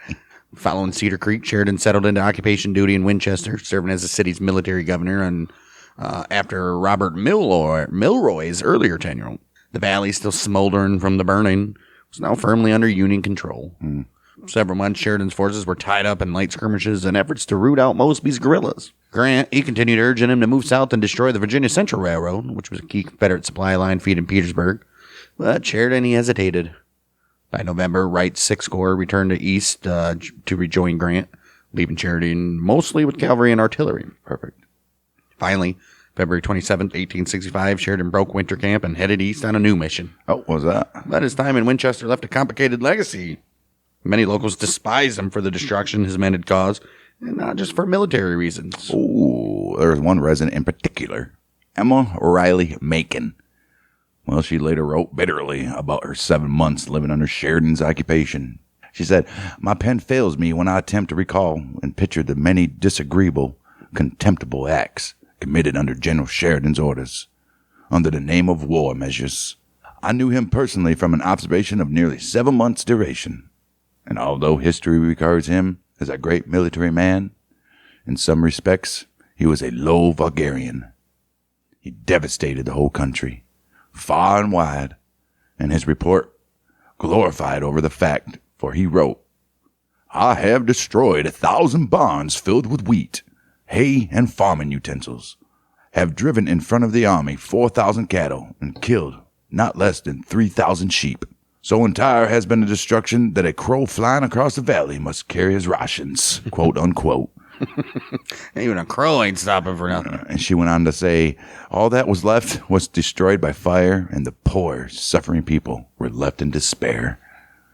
Following Cedar Creek, Sheridan settled into occupation duty in Winchester, serving as the city's military governor and after Robert Milroy's earlier tenure. The valley, still smoldering from the burning, was now firmly under Union control. Several months, Sheridan's forces were tied up in light skirmishes and efforts to root out Mosby's guerrillas. Grant, he continued urging him to move south and destroy the Virginia Central Railroad, which was a key Confederate supply line feeding Petersburg. But Sheridan, he hesitated. By November, Wright's Sixth Corps returned to east to rejoin Grant, leaving Sheridan mostly with cavalry and artillery. Perfect. Finally, February 27, 1865, Sheridan broke winter camp and headed east on a new mission. Oh, what was that? But his time in Winchester left a complicated legacy. Many locals despised him for the destruction his men had caused, and not just for military reasons. Oh, there was one resident in particular, Emma O'Reilly Macon. Well, she later wrote bitterly about her 7 months living under Sheridan's occupation. She said, my pen fails me when I attempt to recall and picture the many disagreeable, contemptible acts committed under General Sheridan's orders, under the name of war measures. I knew him personally from an observation of nearly 7 months' duration, and although history regards him as a great military man, in some respects he was a low vulgarian. He devastated the whole country, far and wide, and his report glorified over the fact, for he wrote, I have destroyed 1,000 barns filled with wheat, hay, and farming utensils, have driven in front of the army 4,000 cattle, and killed not less than 3,000 sheep. So entire has been the destruction that a crow flying across the valley must carry his rations, quote unquote. Even a crow ain't stopping for nothing. And she went on to say, all that was left was destroyed by fire, and the poor, suffering people were left in despair.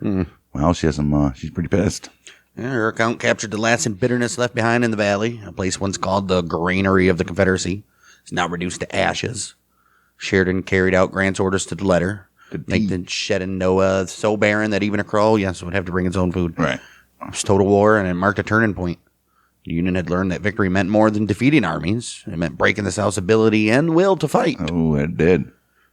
Well, she has some, she's pretty pissed. Yeah, her account captured the lasting bitterness left behind in the valley, a place once called the granary of the Confederacy. It's now reduced to ashes. Sheridan carried out Grant's orders to the letter. Make the Shenandoah so barren that even a crow, would have to bring its own food. Right. It was total war, and it marked a turning point. The Union had learned that victory meant more than defeating armies. It meant breaking the South's ability and will to fight. Oh, it did.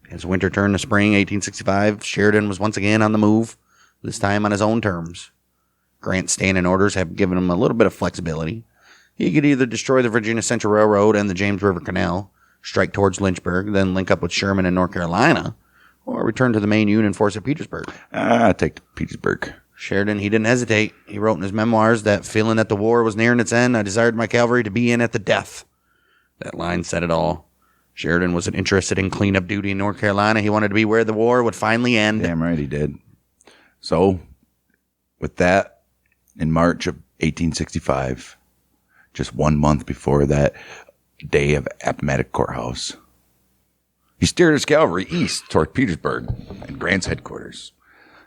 As winter turned to spring, 1865, Sheridan was once again on the move, this time on his own terms. Grant's standing orders have given him a little bit of flexibility. He could either destroy the Virginia Central Railroad and the James River Canal, strike towards Lynchburg, then link up with Sherman in North Carolina, or return to the main Union force at Petersburg. Take Petersburg. Sheridan, he didn't hesitate. He wrote in his memoirs that, feeling that the war was nearing its end, I desired my cavalry to be in at the death. That line said it all. Sheridan wasn't interested in cleanup duty in North Carolina. He wanted to be where the war would finally end. Damn right he did. So, with that, in March of 1865, just 1 month before that day of Appomattox Courthouse, he steered his cavalry east toward Petersburg and Grant's headquarters,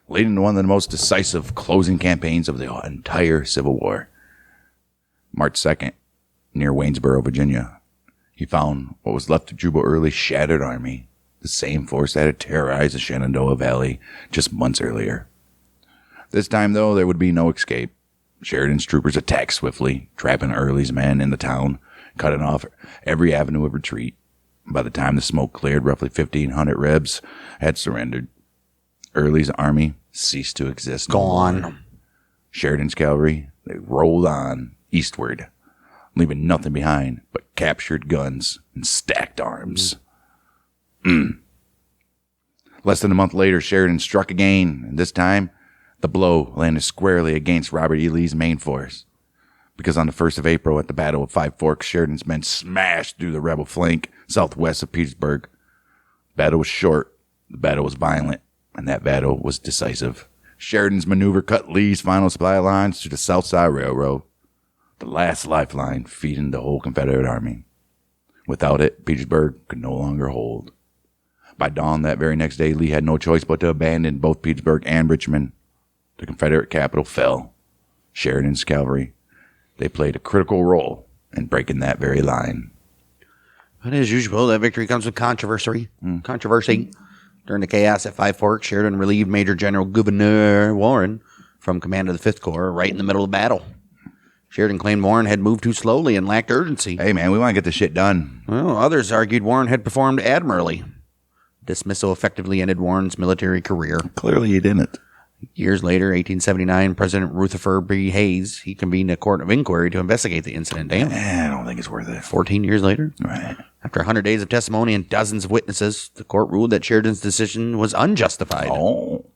leading to one of the most decisive closing campaigns of the entire Civil War. March 2nd, near Waynesboro, Virginia, he found what was left of Jubal Early's shattered army, the same force that had terrorized the Shenandoah Valley just months earlier. This time, though, there would be no escape. Sheridan's troopers attacked swiftly, trapping Early's men in the town, cutting off every avenue of retreat. By the time the smoke cleared, roughly 1,500 Rebs had surrendered. Early's army ceased to exist. Gone. Sheridan's cavalry, they rolled on eastward, leaving nothing behind but captured guns and stacked arms. Less than a month later, Sheridan struck again, and this time, the blow landed squarely against Robert E. Lee's main force. Because on the 1st of April at the Battle of Five Forks, Sheridan's men smashed through the rebel flank southwest of Petersburg. The battle was short, the battle was violent, and that battle was decisive. Sheridan's maneuver cut Lee's final supply lines to the South Side Railroad, the last lifeline feeding the whole Confederate Army. Without it, Petersburg could no longer hold. By dawn that very next day, Lee had no choice but to abandon both Petersburg and Richmond. The Confederate capital fell. Sheridan's cavalry, they played a critical role in breaking that very line. But as usual, that victory comes with controversy. During the chaos at Five Forks, Sheridan relieved Major General Gouverneur Warren from command of the 5th Corps right in the middle of the battle. Sheridan claimed Warren had moved too slowly and lacked urgency. Hey, man, we want to get this shit done. Well, others argued Warren had performed admirably. Dismissal effectively ended Warren's military career. Clearly he didn't. Years later, 1879, President Rutherford B. Hayes, he convened a court of inquiry to investigate the incident. Damn. I don't think it's worth it. 14 years later. Right. After 100 days of testimony and dozens of witnesses, the court ruled that Sheridan's decision was unjustified. Oh.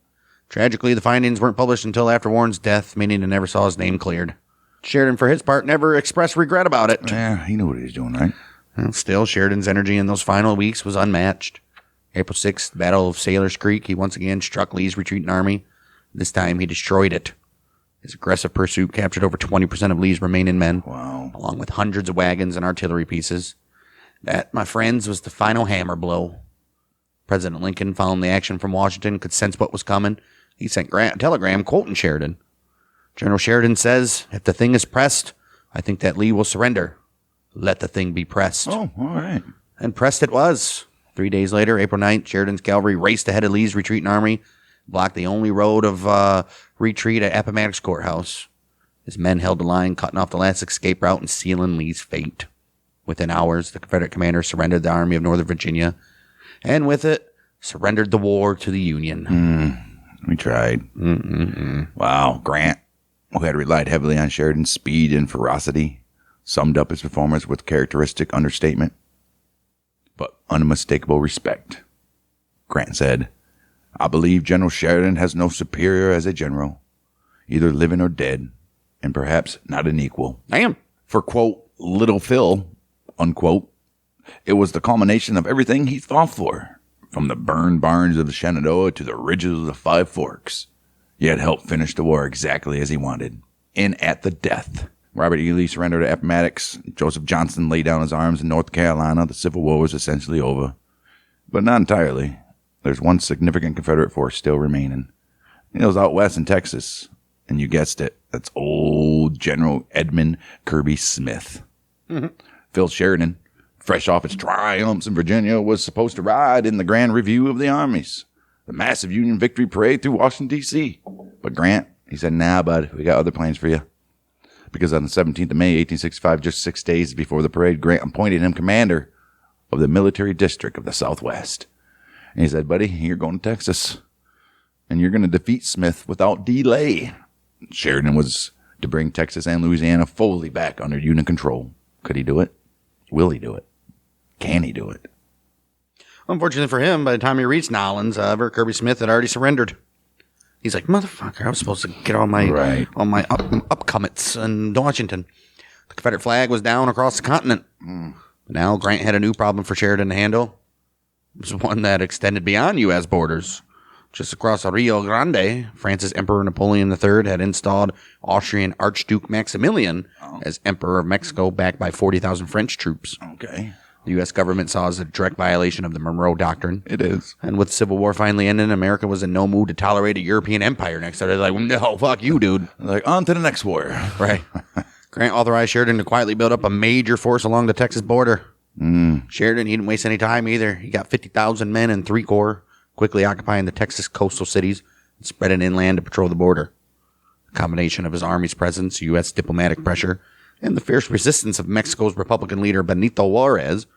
Tragically, the findings weren't published until after Warren's death, meaning they never saw his name cleared. Sheridan, for his part, never expressed regret about it. Yeah, he knew what he was doing, right? Well, still, Sheridan's energy in those final weeks was unmatched. April 6th, Battle of Sailor's Creek, he once again struck Lee's retreating army. This time, he destroyed it. His aggressive pursuit captured over 20% of Lee's remaining men, along with hundreds of wagons and artillery pieces. That, my friends, was the final hammer blow. President Lincoln, following the action from Washington, could sense what was coming. He sent a telegram quoting Sheridan. General Sheridan says, "If the thing is pressed, I think that Lee will surrender. Let the thing be pressed." Oh, all right. And pressed it was. 3 days later, April 9th, Sheridan's cavalry raced ahead of Lee's retreating army, blocked the only road of retreat at Appomattox Courthouse. His men held the line, cutting off the last escape route and sealing Lee's fate. Within hours, the Confederate commander surrendered the Army of Northern Virginia, and with it, surrendered the war to the Union. We tried. Wow. Grant, who had relied heavily on Sheridan's speed and ferocity, summed up his performance with characteristic understatement, but unmistakable respect. Grant said, "I believe General Sheridan has no superior as a general, either living or dead, and perhaps not an equal." Damn. For, quote, Little Phil, unquote, it was the culmination of everything he fought for, from the burned barns of the Shenandoah to the ridges of the Five Forks. He had helped finish the war exactly as he wanted, and at the death. Robert E. Lee surrendered to Appomattox. Joseph Johnston laid down his arms in North Carolina. The Civil War was essentially over. But not entirely. There's one significant Confederate force still remaining. It was out west in Texas. And you guessed it, that's old General Edmund Kirby Smith. Phil Sheridan, fresh off his triumphs in Virginia, was supposed to ride in the Grand Review of the Armies, the massive Union victory parade through Washington, D.C. But Grant, he said, "Nah, bud, we got other plans for you." Because on the 17th of May, 1865, just 6 days before the parade, Grant appointed him commander of the military district of the Southwest. And he said, "Buddy, you're going to Texas, and you're going to defeat Smith without delay." Sheridan was to bring Texas and Louisiana fully back under Union control. Could he do it? Will he do it? Can he do it? Unfortunately for him, by the time he reached Nolens, Kirby Smith had already surrendered. He's like, "Motherfucker, I was supposed to get all my upcomits in Washington." The Confederate flag was down across the continent. Now Grant had a new problem for Sheridan to handle. It was one that extended beyond U.S. borders. Just across the Rio Grande, France's Emperor Napoleon III had installed Austrian Archduke Maximilian as Emperor of Mexico, backed by 40,000 French troops. Okay. The U.S. government saw as a direct violation of the Monroe Doctrine. It is. And with the Civil War finally ending, America was in no mood to tolerate a European empire next. So they're like, "No, fuck you, dude." Like, on to the next war. Right. Grant authorized Sheridan to quietly build up a major force along the Texas border. Sheridan, he didn't waste any time either. He got 50,000 men in 3 corps, quickly occupying the Texas coastal cities and spreading inland to patrol the border. A combination of his army's presence, U.S. diplomatic pressure, and the fierce resistance of Mexico's Republican leader Benito Juarez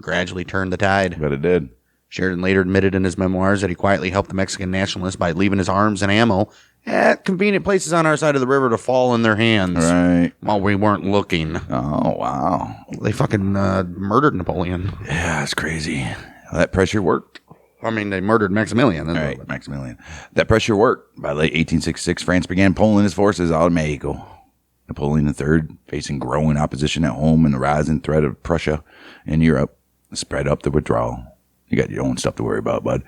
gradually turned the tide. But it did. Sheridan later admitted in his memoirs that he quietly helped the Mexican nationalists by leaving his arms and ammo at convenient places on our side of the river to fall in their hands. Right. While we weren't looking. Oh, wow. They fucking murdered Napoleon. Yeah, that's crazy. That pressure worked. I mean, they murdered Maximilian. All right, Maximilian. That pressure worked. By late 1866, France began pulling his forces out of Mexico. Napoleon III, facing growing opposition at home and the rising threat of Prussia in Europe, spread up the withdrawal. You got your own stuff to worry about, bud.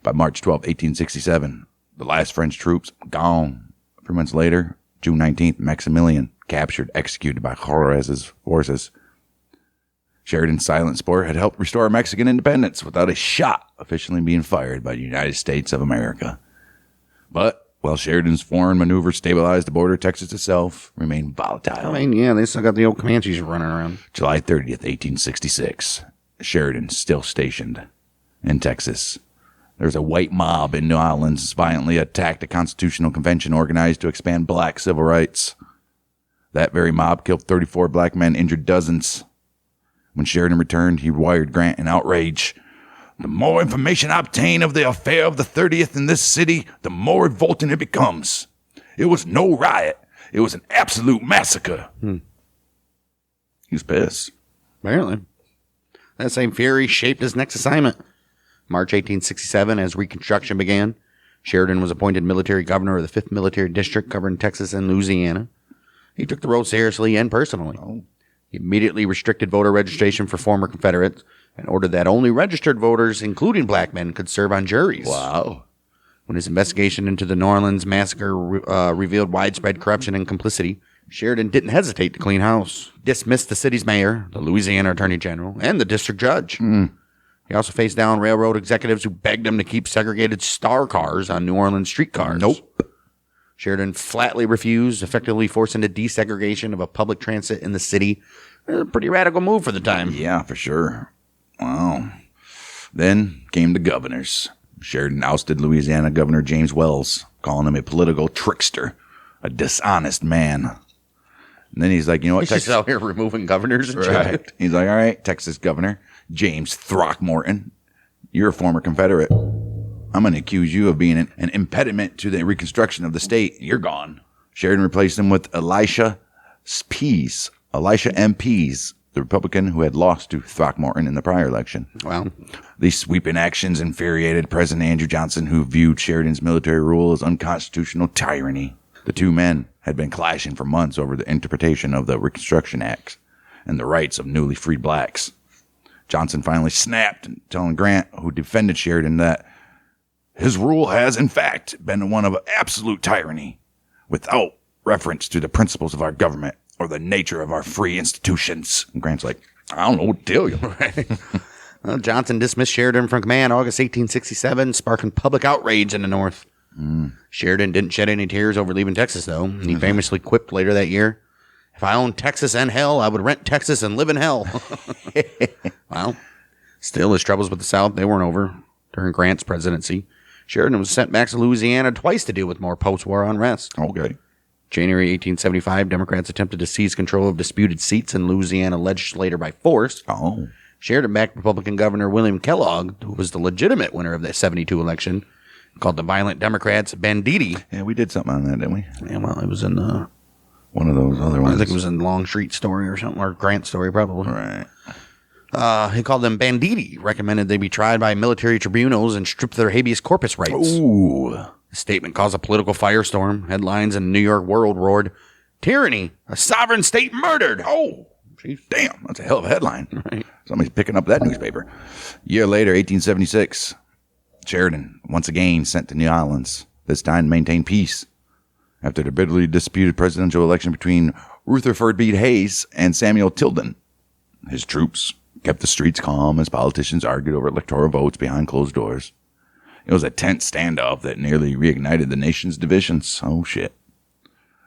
By March 12, 1867, the last French troops gone. 3 months later, June 19th, Maximilian captured, executed by Juarez's forces. Sheridan's silent sport had helped restore Mexican independence without a shot officially being fired by the United States of America. But while Sheridan's foreign maneuvers stabilized the border, Texas itself remained volatile. I mean, yeah, they still got the old Comanches running around. July 30th, 1866, Sheridan still stationed in Texas. There was a white mob in New Orleans violently attacked a constitutional convention organized to expand black civil rights. That very mob killed 34 black men, injured dozens. When Sheridan returned, he wired Grant in outrage. The more information I obtain of the affair of the 30th in this city, the more revolting it becomes. It was no riot. It was an absolute massacre. He was pissed. Apparently. That same fury shaped his next assignment. March 1867, as Reconstruction began, Sheridan was appointed military governor of the 5th Military District covering Texas and Louisiana. He took the role seriously and personally. He immediately restricted voter registration for former Confederates and ordered that only registered voters, including black men, could serve on juries. Wow. When his investigation into the New Orleans massacre revealed widespread corruption and complicity, Sheridan didn't hesitate to clean house. Dismissed the city's mayor, the Louisiana attorney general, and the district judge. He also faced down railroad executives who begged him to keep segregated star cars on New Orleans streetcars. Nope. Sheridan flatly refused, effectively forcing the desegregation of a public transit in the city. A pretty radical move for the time. Yeah, for sure. Wow. Then came the governors. Sheridan ousted Louisiana Governor James Wells, calling him a political trickster, a dishonest man. And then he's like, you know what? He's just out here removing governors and Right. shit. He's like, all right, Texas Governor James Throckmorton, you're a former Confederate. I'm going to accuse you of being an impediment to the reconstruction of the state. You're gone. Sheridan replaced him with Elisha M. Pease, the Republican who had lost to Throckmorton in the prior election. Wow. These sweeping actions infuriated President Andrew Johnson, who viewed Sheridan's military rule as unconstitutional tyranny. The two men had been clashing for months over the interpretation of the Reconstruction Act and the rights of newly freed blacks. Johnson finally snapped, telling Grant, who defended Sheridan, that his rule has, in fact, been one of absolute tyranny, without reference to the principles of our government or the nature of our free institutions. And Grant's like, I don't know what to tell you. Well, Johnson dismissed Sheridan from command August 1867, sparking public outrage in the North. Sheridan didn't shed any tears over leaving Texas, though. He famously quipped later that year, "If I owned Texas and hell, I would rent Texas and live in hell." Well, still, his troubles with the South, they weren't over. During Grant's presidency, Sheridan was sent back to Louisiana twice to deal with more post-war unrest. Okay. January 1875, Democrats attempted to seize control of disputed seats in Louisiana legislature by force. Oh. Sheridan backed Republican Governor William Kellogg, who was the legitimate winner of the 72 election, called the violent Democrats banditti. Yeah, we did something on that, didn't we? Yeah, well, it was in One of those other ones. I think it was in Longstreet's story or something, or Grant's story, probably. Right. He called them banditti, recommended they be tried by military tribunals and stripped their habeas corpus rights. Ooh. The statement caused a political firestorm. Headlines in the New York World roared, "Tyranny, a sovereign state murdered." Oh, geez, damn, that's a hell of a headline. Right. Somebody's picking up that newspaper. A year later, 1876, Sheridan, once again sent to New Orleans, this time to maintain peace. After the bitterly disputed presidential election between Rutherford B. Hayes and Samuel Tilden, his troops kept the streets calm as politicians argued over electoral votes behind closed doors. It was a tense standoff that nearly reignited the nation's divisions. Oh, shit.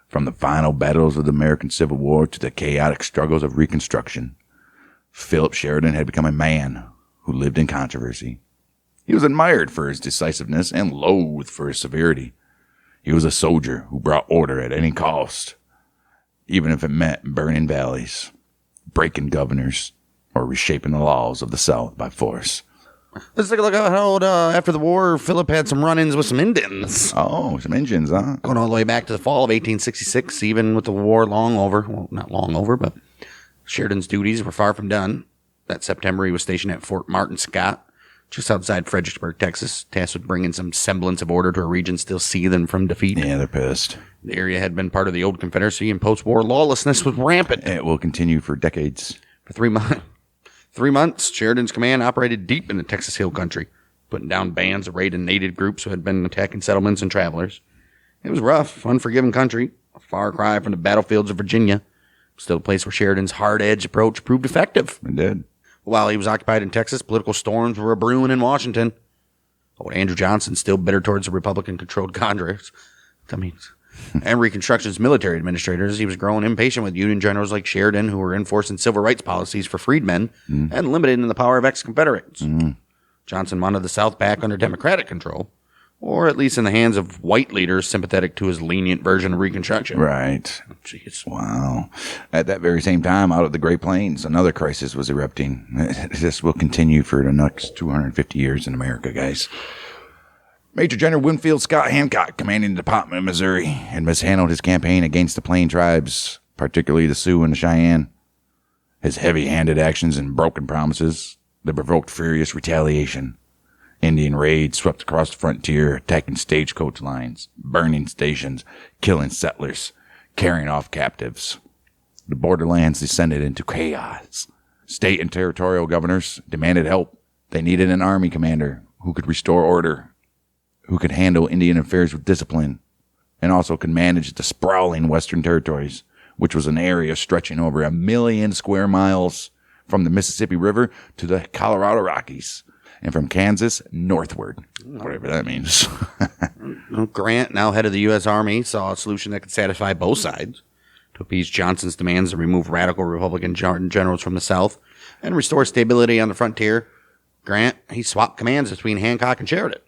From the final battles of the American Civil War to the chaotic struggles of Reconstruction, Philip Sheridan had become a man who lived in controversy. He was admired for his decisiveness and loathed for his severity. He was a soldier who brought order at any cost, even if it meant burning valleys, breaking governors, or reshaping the laws of the South by force. Let's take a look at how after the war, Philip had some run-ins with some Indians. Oh, some Indians, huh? Going all the way back to the fall of 1866, even with the war long over. Well, not long over, but Sheridan's duties were far from done. That September, he was stationed at Fort Martin Scott, just outside Fredericksburg, Texas, tasked with bringing some semblance of order to a region still seething from defeat. Yeah, they're pissed. The area had been part of the old Confederacy, and post-war lawlessness was rampant. It will continue for decades. For 3 months, Sheridan's command operated deep in the Texas Hill Country, putting down bands of raiding native groups who had been attacking settlements and travelers. It was rough, unforgiving country, a far cry from the battlefields of Virginia. Still a place where Sheridan's hard-edged approach proved effective. It did. While he was occupied in Texas, political storms were brewing in Washington. Old Andrew Johnson, still bitter towards the Republican-controlled Congress. And Reconstruction's military administrators, he was growing impatient with Union generals like Sheridan, who were enforcing civil rights policies for freedmen and limiting the power of ex-Confederates. Johnson wanted the South back under Democratic control, or at least in the hands of white leaders sympathetic to his lenient version of Reconstruction. Right. Jeez. Wow. At that very same time, out of the Great Plains, another crisis was erupting. This will continue for the next 250 years in America, guys. Major General Winfield Scott Hancock, commanding the Department of Missouri, had mishandled his campaign against the Plain tribes, particularly the Sioux and the Cheyenne. His heavy-handed actions and broken promises that provoked furious retaliation. Indian raids swept across the frontier, attacking stagecoach lines, burning stations, killing settlers, carrying off captives. The borderlands descended into chaos. State and territorial governors demanded help. They needed an army commander who could restore order, who could handle Indian affairs with discipline, and also could manage the sprawling Western Territories, which was an area stretching over 1 million square miles from the Mississippi River to the Colorado Rockies, and from Kansas northward, whatever that means. Grant, now head of the U.S. Army, saw a solution that could satisfy both sides to appease Johnson's demands to remove radical Republican generals from the South and restore stability on the frontier. Grant, he swapped commands between Hancock and Sheridan.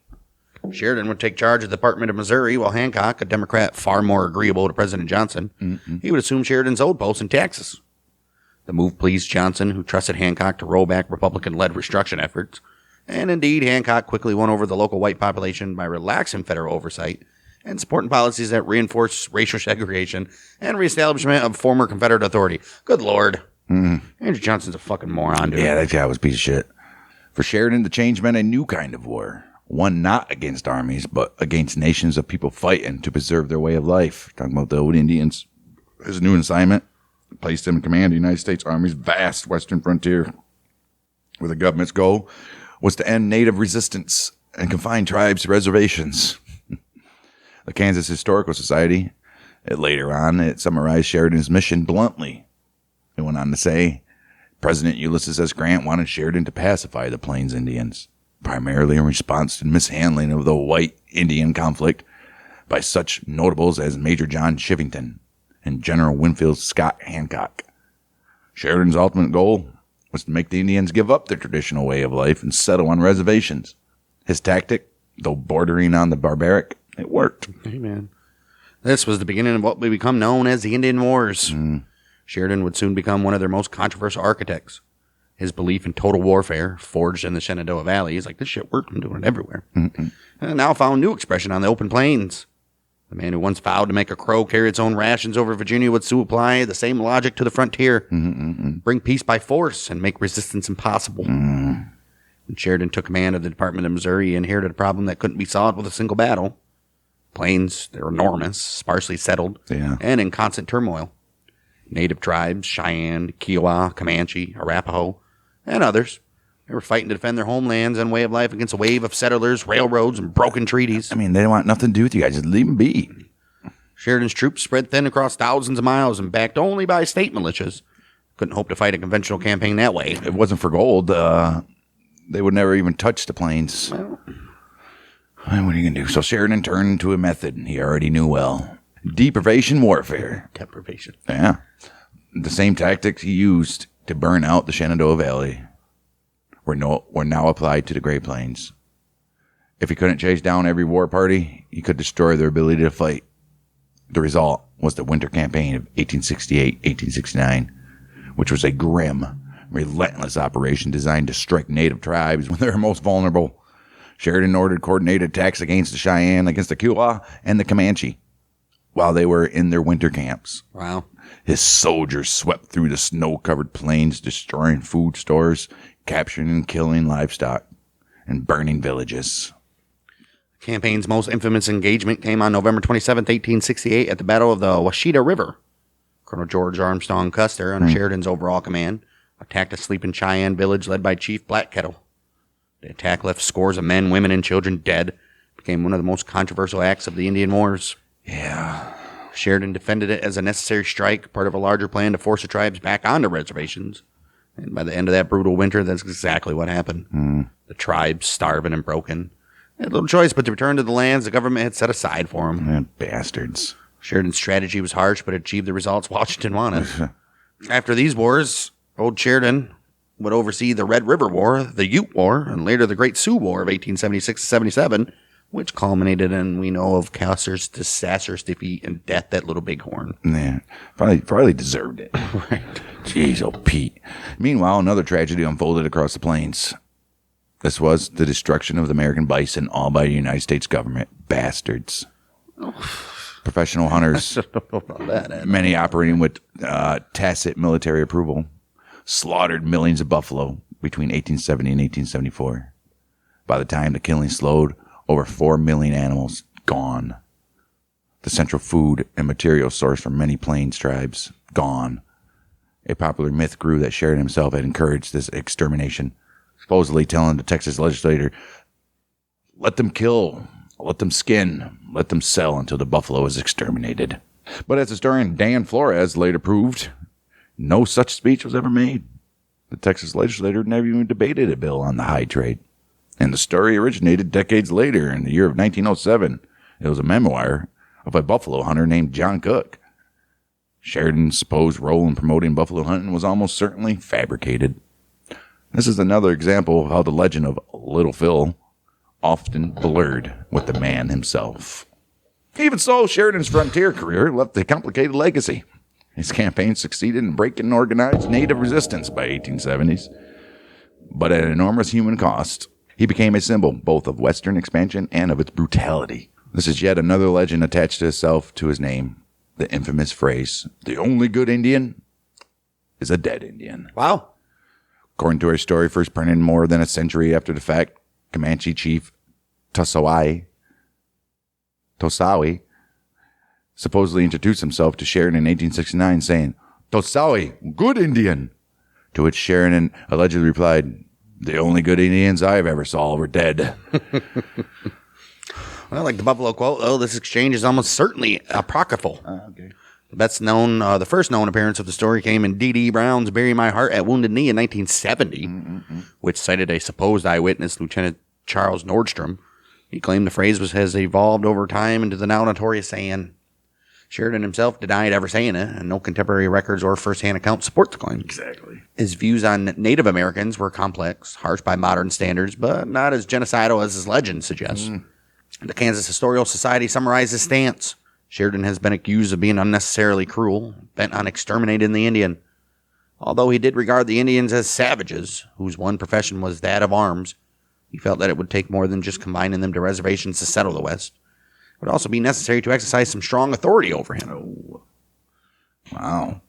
Sheridan would take charge of the Department of Missouri, while Hancock, a Democrat far more agreeable to President Johnson, he would assume Sheridan's old post in Texas. The move pleased Johnson, who trusted Hancock to roll back Republican-led reconstruction efforts. And indeed, Hancock quickly won over the local white population by relaxing federal oversight and supporting policies that reinforced racial segregation and reestablishment of former Confederate authority. Good Lord. Andrew Johnson's a fucking moron, dude. Yeah, that guy was a piece of shit. For Sheridan, the change meant a new kind of war. One not against armies, but against nations of people fighting to preserve their way of life. Talking about the old Indians. His new assignment placed him in command of the United States Army's vast western frontier, where the government's goal was to end native resistance and confine tribes to reservations. The Kansas Historical Society, later on, it summarized Sheridan's mission bluntly. It went on to say, President Ulysses S. Grant wanted Sheridan to pacify the Plains Indians, primarily in response to the mishandling of the white Indian conflict by such notables as Major John Chivington and General Winfield Scott Hancock. Sheridan's ultimate goal was to make the Indians give up their traditional way of life and settle on reservations. His tactic, though bordering on the barbaric, it worked. Amen. This was the beginning of what would become known as the Indian Wars. Sheridan would soon become one of their most controversial architects. His belief in total warfare, forged in the Shenandoah Valley, is like, this shit worked, I'm doing it everywhere. And now found new expression on the open plains. The man who once vowed to make a crow carry its own rations over Virginia would soon apply the same logic to the frontier. Bring peace by force and make resistance impossible. When Sheridan took command of the Department of Missouri, he inherited a problem that couldn't be solved with a single battle. Plains, they're enormous, sparsely settled, and in constant turmoil. Native tribes, Cheyenne, Kiowa, Comanche, Arapaho, and others, they were fighting to defend their homelands and way of life against a wave of settlers, railroads, and broken treaties. I mean, they don't want nothing to do with you guys. Just leave them be. Sheridan's troops spread thin across thousands of miles and backed only by state militias. Couldn't hope to fight a conventional campaign that way. If it wasn't for gold, they would never even touch the plains. Well, What are you going to do? So Sheridan turned to a method he already knew well. Deprivation warfare. deprivation. Yeah. The same tactics he used to burn out the Shenandoah Valley were now applied to the Great Plains. If he couldn't chase down every war party, he could destroy their ability to fight. The result was the winter campaign of 1868-1869, which was a grim, relentless operation designed to strike native tribes when they were most vulnerable. Sheridan ordered coordinated attacks against the Cheyenne, against the Kiowa, and the Comanche while they were in their winter camps. Wow. His soldiers swept through the snow-covered plains, destroying food stores, capturing and killing livestock, and burning villages. Campaign's most infamous engagement came on November 27, 1868, at the Battle of the Washita River. Colonel George Armstrong Custer, under Sheridan's overall command, attacked a sleeping Cheyenne village led by Chief Black Kettle. The attack left scores of men, women, and children dead. It became one of the most controversial acts of the Indian Wars. Yeah. Sheridan defended it as a necessary strike, part of a larger plan to force the tribes back onto reservations. And by the end of that brutal winter, that's exactly what happened. The tribes, starving and broken, had little choice but to return to the lands the government had set aside for them. Man, bastards. Sheridan's strategy was harsh, but achieved the results Washington wanted. After these wars, old Sheridan would oversee the Red River War, the Ute War, and later the Great Sioux War of 1876-77, which culminated in, we know, of Custer's disastrous defeat and death at Little Bighorn. Yeah, probably deserved it. Right. Jeez, oh Pete. Meanwhile, another tragedy unfolded across the plains. This was the destruction of the American bison, all by the United States government. Bastards. Professional hunters, I don't know about that. many operating with tacit military approval, slaughtered millions of buffalo between 1870 and 1874. By the time the killing slowed, over 4 million animals gone. The central food and material source for many plains tribes gone. A popular myth grew that Sheridan himself had encouraged this extermination, supposedly telling the Texas legislator, let them kill, let them skin, let them sell until the buffalo is exterminated. But as historian Dan Flores later proved, no such speech was ever made. The Texas legislature never even debated a bill on the hide trade. And the story originated decades later in the year of 1907. It was a memoir of a buffalo hunter named John Cook. Sheridan's supposed role in promoting buffalo hunting was almost certainly fabricated. This is another example of how the legend of Little Phil often blurred with the man himself. Even so, Sheridan's frontier career left a complicated legacy. His campaign succeeded in breaking organized native resistance by 1870s, but at an enormous human cost. He became a symbol both of Western expansion and of its brutality. This is yet another legend attached to itself to his name. The infamous phrase, the only good Indian is a dead Indian. Wow. According to our story, first printed more than a century after the fact, Comanche chief Tosawi supposedly introduced himself to Sheridan in 1869 saying, Tosawi, good Indian. To which Sheridan allegedly replied, the only good Indians I've ever saw were dead. Well, like the Buffalo quote, though, this exchange is almost certainly apocryphal. Okay. The first known appearance of the story came in D.D. Brown's Bury My Heart at Wounded Knee in 1970, which cited a supposed eyewitness, Lieutenant Charles Nordstrom. He claimed the phrase has evolved over time into the now notorious saying. Sheridan himself denied ever saying it, and no contemporary records or first-hand accounts support the claim. Exactly. His views on Native Americans were complex, harsh by modern standards, but not as genocidal as his legend suggests. The Kansas Historical Society summarized his stance. Sheridan has been accused of being unnecessarily cruel, bent on exterminating the Indian. Although he did regard the Indians as savages, whose one profession was that of arms, he felt that it would take more than just combining them to reservations to settle the West. It would also be necessary to exercise some strong authority over him. Oh. Wow.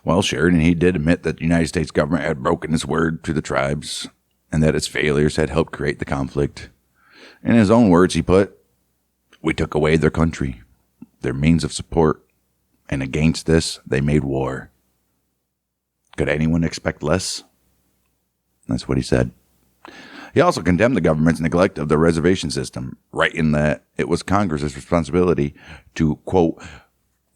Well, Sheridan, he did admit that the United States government had broken its word to the tribes and that its failures had helped create the conflict. In his own words, he put, we took away their country, their means of support, and against this, they made war. Could anyone expect less? That's what he said. He also condemned the government's neglect of the reservation system, writing that it was Congress's responsibility to, quote,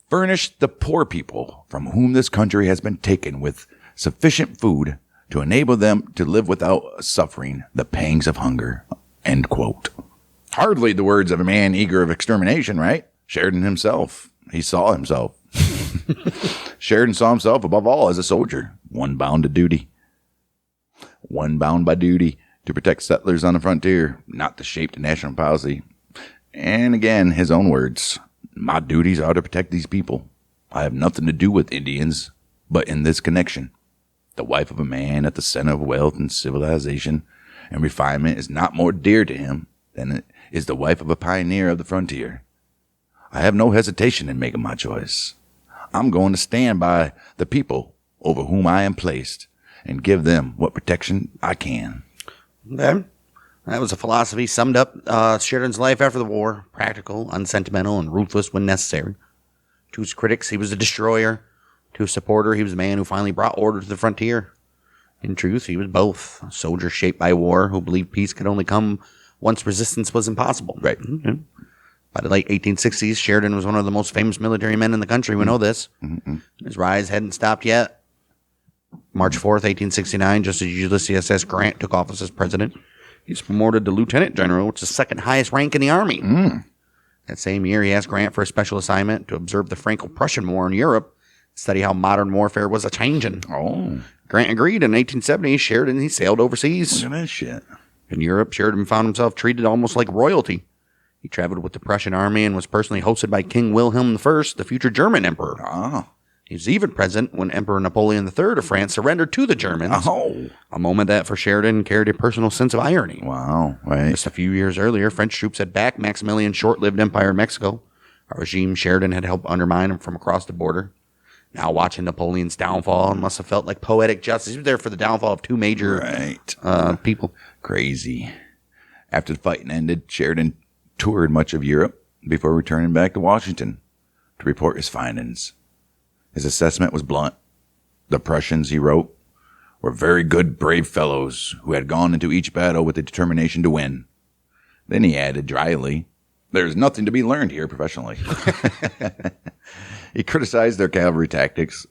furnish the poor people from whom this country has been taken with sufficient food to enable them to live without suffering the pangs of hunger, end quote. Hardly the words of a man eager of extermination, right? Sheridan himself. He saw himself. Sheridan saw himself above all as a soldier, one bound to duty. One bound by duty to protect settlers on the frontier, not to shape the national policy. And again, his own words, my duties are to protect these people. I have nothing to do with Indians, but in this connection, The wife of a man at the center of wealth and civilization and refinement is not more dear to him than it is the wife of a pioneer of the frontier. I have no hesitation in making my choice. I'm going to stand by the people over whom I am placed and give them what protection I can. Okay. That was a philosophy summed up Sheridan's life after the war. Practical, unsentimental, and ruthless when necessary. To his critics, he was a destroyer. To his supporter, he was a man who finally brought order to the frontier. In truth, he was both. A soldier shaped by war who believed peace could only come once resistance was impossible. Right. Mm-hmm. By the late 1860s, Sheridan was one of the most famous military men in the country. We know this. Mm-hmm. His rise hadn't stopped yet. March 4th, 1869, just as Ulysses S. Grant took office as president, he was promoted to lieutenant general, which is the second highest rank in the Army. That same year, he asked Grant for a special assignment to observe the Franco-Prussian War in Europe, study how modern warfare was a-changing. Oh. Grant agreed. In 1870, Sheridan, he sailed overseas. Look at that shit. In Europe, Sheridan found himself treated almost like royalty. He traveled with the Prussian army and was personally hosted by King Wilhelm I, the future German emperor. Oh. He was even present when Emperor Napoleon III of France surrendered to the Germans. Oh. A moment that for Sheridan carried a personal sense of irony. Wow. Right. Just a few years earlier, French troops had backed Maximilian's short-lived empire in Mexico, a regime Sheridan had helped undermine from across the border. Now watching Napoleon's downfall must have felt like poetic justice. He was there for the downfall of two major people. Crazy. After the fighting ended, Sheridan toured much of Europe before returning back to Washington to report his findings. His assessment was blunt. The Prussians, he wrote, were very good, brave fellows who had gone into each battle with the determination to win. Then he added dryly, "There's nothing to be learned here professionally." He criticized their cavalry tactics,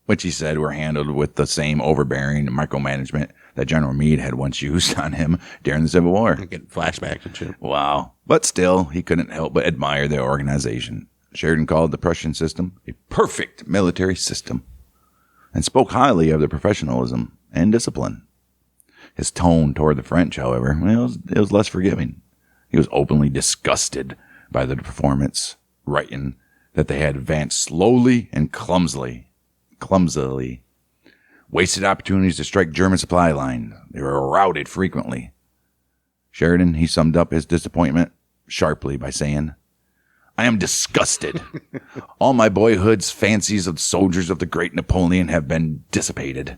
which he said were handled with the same overbearing micromanagement that General Meade had once used on him during the Civil War. I get flashbacks and shit. Wow. But still, he couldn't help but admire their organization. Sheridan called the Prussian system a perfect military system and spoke highly of their professionalism and discipline. His tone toward the French, however, it was less forgiving. He was openly disgusted by the performance, writing that they had advanced slowly and clumsily, wasted opportunities to strike German supply lines. They were routed frequently. Sheridan, he summed up his disappointment sharply by saying, "I am disgusted. All my boyhood's fancies of soldiers of the great Napoleon have been dissipated,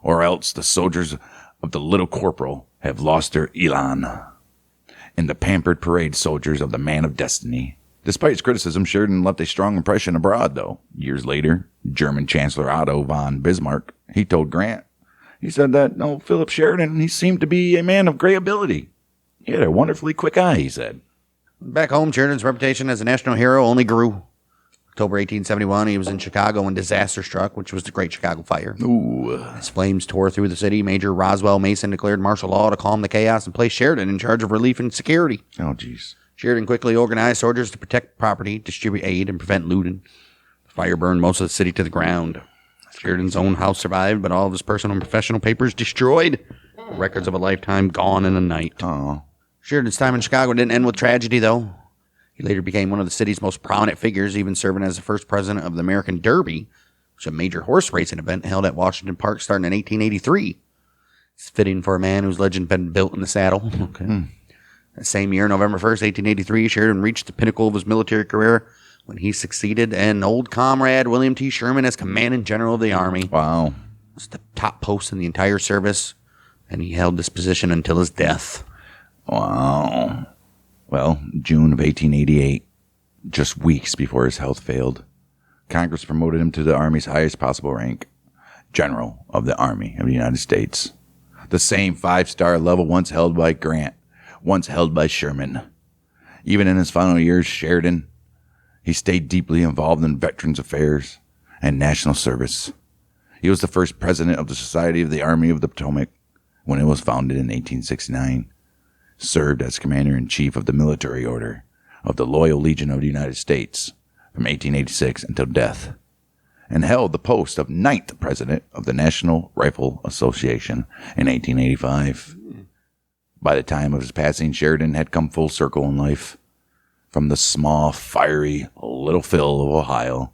or else the soldiers of the little corporal have lost their elan, and the pampered parade soldiers of the man of destiny." Despite his criticism, Sheridan left a strong impression abroad, though. Years later, German Chancellor Otto von Bismarck, he told Grant, he said that, Philip Sheridan, he seemed to be a man of great ability. He had a wonderfully quick eye, he said. Back home, Sheridan's reputation as a national hero only grew. October 1871, he was in Chicago when disaster struck, which was the Great Chicago Fire. Ooh. As flames tore through the city, Major Roswell Mason declared martial law to calm the chaos and place Sheridan in charge of relief and security. Oh, jeez. Sheridan quickly organized soldiers to protect property, distribute aid, and prevent looting. The fire burned most of the city to the ground. Sheridan's own house survived, but all of his personal and professional papers destroyed. Records of a lifetime gone in a night. Oh. Sheridan's time in Chicago didn't end with tragedy, though. He later became one of the city's most prominent figures, even serving as the first president of the American Derby, which is a major horse racing event held at Washington Park starting in 1883. It's fitting for a man whose legend had been built in the saddle. Okay. That same year, November 1st, 1883, Sheridan reached the pinnacle of his military career when he succeeded an old comrade, William T. Sherman, as commanding general of the Army. Wow. It was the top post in the entire service, and he held this position until his death. Wow. Well, June of 1888, just weeks before his health failed, Congress promoted him to the Army's highest possible rank, General of the Army of the United States. The same 5-star level once held by Grant, once held by Sherman. Even in his final years, Sheridan, he stayed deeply involved in veterans affairs and national service. He was the first president of the Society of the Army of the Potomac when it was founded in 1869. Served as commander-in-chief of the military order of the Loyal Legion of the United States from 1886 until death, and held the post of 9th president of the National Rifle Association in 1885. By the time of his passing, Sheridan had come full circle in life, from the small, fiery little Phil of Ohio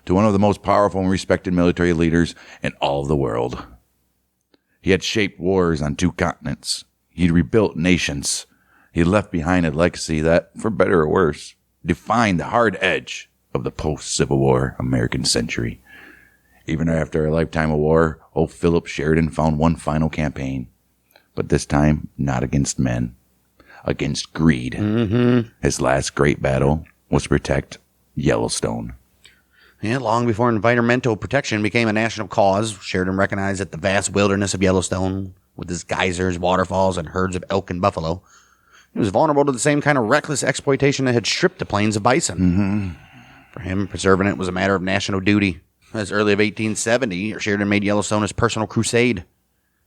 to one of the most powerful and respected military leaders in all of the world. He had shaped wars on 2 continents. He'd rebuilt nations. He left behind a legacy that, for better or worse, defined the hard edge of the post-Civil War American century. Even after a lifetime of war, old Philip Sheridan found one final campaign, but this time not against men, against greed. Mm-hmm. His last great battle was to protect Yellowstone. Yeah, long before environmental protection became a national cause, Sheridan recognized that the vast wilderness of Yellowstone, with its geysers, waterfalls, and herds of elk and buffalo, it was vulnerable to the same kind of reckless exploitation that had stripped the plains of bison. Mm-hmm. For him, preserving it was a matter of national duty. As early as 1870, Sheridan made Yellowstone his personal crusade.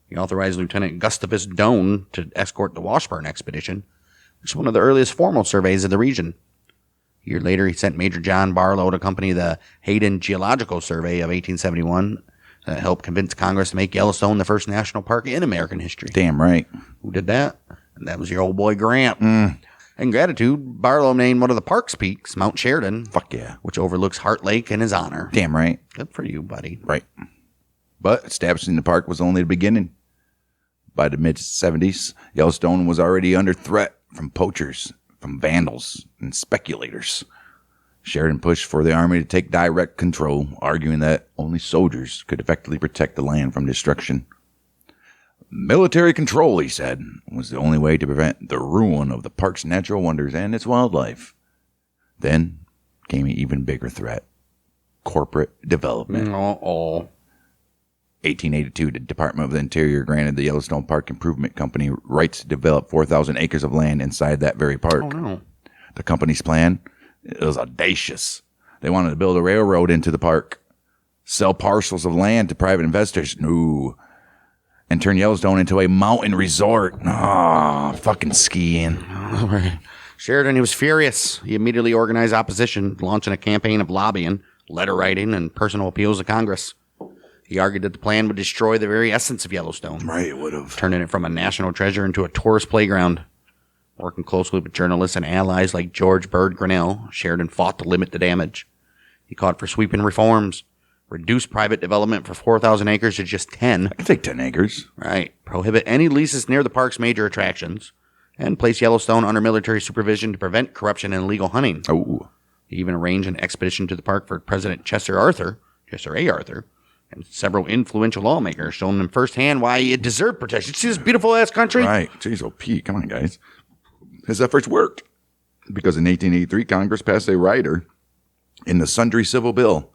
He authorized Lieutenant Gustavus Doane to escort the Washburn expedition, which was one of the earliest formal surveys of the region. A year later, he sent Major John Barlow to accompany the Hayden Geological Survey of 1871 that helped convince Congress to make Yellowstone the first national park in American history. Damn right. Who did that? And that was your old boy Grant. In gratitude, Barlow named one of the park's peaks, Mount Sheridan. Fuck yeah. Which overlooks Heart Lake in his honor. Damn right. Good for you, buddy. Right. But establishing the park was only the beginning. By the mid-70s, Yellowstone was already under threat from poachers, from vandals, and speculators. Sheridan pushed for the Army to take direct control, arguing that only soldiers could effectively protect the land from destruction. Military control, he said, was the only way to prevent the ruin of the park's natural wonders and its wildlife. Then came an even bigger threat: corporate development. 1882, the Department of the Interior granted the Yellowstone Park Improvement Company rights to develop 4,000 acres of land inside that very park. Oh, no. The company's plan, it was audacious. They wanted to build a railroad into the park, sell parcels of land to private investors. No. And turn Yellowstone into a mountain resort. Fucking skiing. Sheridan, he was furious. He immediately organized opposition, launching a campaign of lobbying, letter writing, and personal appeals to Congress. He argued that the plan would destroy the very essence of Yellowstone. Right, it would have. Turning it from a national treasure into a tourist playground. Working closely with journalists and allies like George Bird Grinnell, Sheridan fought to limit the damage. He called for sweeping reforms. Reduce private development for 4,000 acres to just 10. I can take 10 acres. Right. Prohibit any leases near the park's major attractions. And place Yellowstone under military supervision to prevent corruption and illegal hunting. Oh. He even arranged an expedition to the park for President Chester A. Arthur, and several influential lawmakers, showing them firsthand why it deserved protection. See this beautiful-ass country? Right. Jeez, oh, Pete, come on, guys. His efforts worked. Because in 1883, Congress passed a rider in the Sundry Civil Bill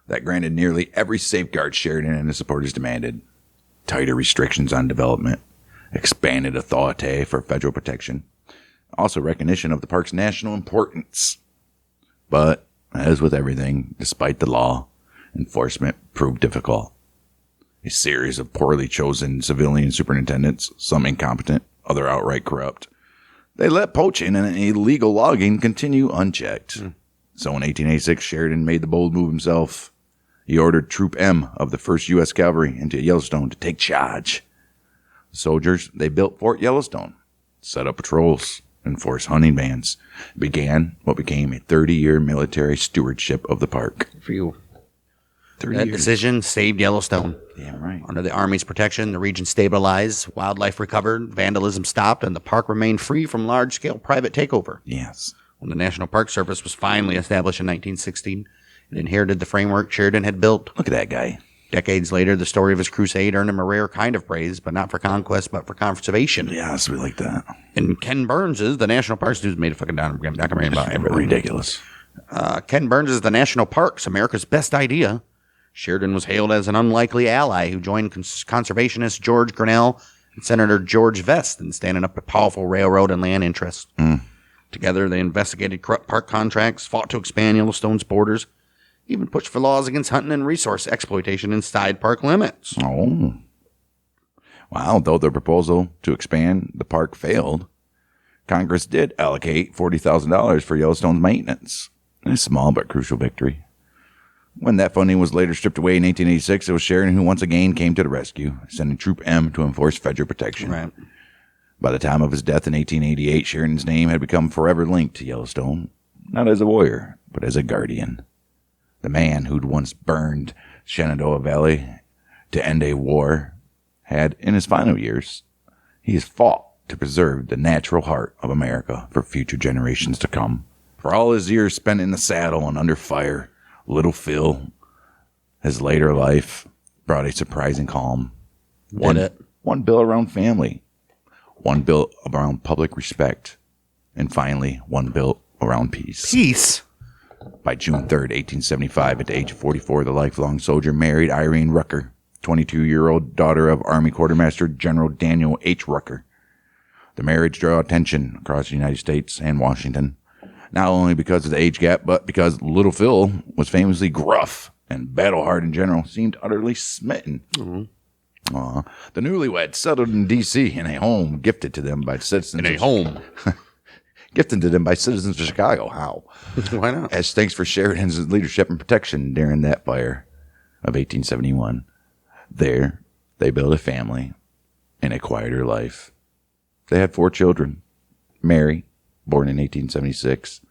that granted nearly every safeguard Sheridan and his supporters demanded. Tighter restrictions on development, expanded authority for federal protection, also recognition of the park's national importance. But, as with everything, despite the law, enforcement proved difficult. A series of poorly chosen civilian superintendents, some incompetent, other outright corrupt. They let poaching and illegal logging continue unchecked. So in 1886, Sheridan made the bold move himself. He ordered Troop M of the 1st U.S. Cavalry into Yellowstone to take charge. The soldiers, they built Fort Yellowstone, set up patrols, enforced hunting bans, began what became a 30-year military stewardship of the park. For you. 30 That years. decision saved Yellowstone. Damn right. Under the Army's protection, the region stabilized, wildlife recovered, vandalism stopped, and the park remained free from large-scale private takeover. Yes. When the National Park Service was finally established in 1916, it inherited the framework Sheridan had built. Look at that guy. Decades later, the story of his crusade earned him a rare kind of praise, but not for conquest, but for conservation. Yes, we like that. And Ken Burns' The National Parks dude's made a fucking documentary about it. Ridiculous. Ken Burns' The National Parks, America's Best Idea. Sheridan was hailed as an unlikely ally who joined conservationist George Grinnell and Senator George Vest in standing up to powerful railroad and land interests. Together, they investigated corrupt park contracts, fought to expand Yellowstone's borders, even pushed for laws against hunting and resource exploitation inside park limits. Oh. Wow, though the proposal to expand the park failed, Congress did allocate $40,000 for Yellowstone's maintenance. A small but crucial victory. When that funding was later stripped away in 1886, it was Sheridan who once again came to the rescue, sending Troop M to enforce federal protection. Right. By the time of his death in 1888, Sheridan's name had become forever linked to Yellowstone, not as a warrior, but as a guardian. The man who'd once burned Shenandoah Valley to end a war had in his final years, he has fought to preserve the natural heart of America for future generations to come. For all his years spent in the saddle and under fire, little Phil, his later life brought a surprising calm. One built around family, one built around public respect, and finally, one built around peace. Peace? By June 3rd, 1875, at the age of 44, the lifelong soldier married Irene Rucker, 22-year-old daughter of Army Quartermaster General Daniel H. Rucker. The marriage drew attention across the United States and Washington, not only because of the age gap, but because little Phil was famously gruff and battle-hardened general seemed utterly smitten. Mm-hmm. The newlyweds settled in D.C. in a home gifted to them by citizens. Gifted to them by citizens of Chicago. How? Why not? As thanks for Sheridan's leadership and protection during that fire of 1871. There, they built a family and a quieter life. They had 4 children. Mary, born in 1876.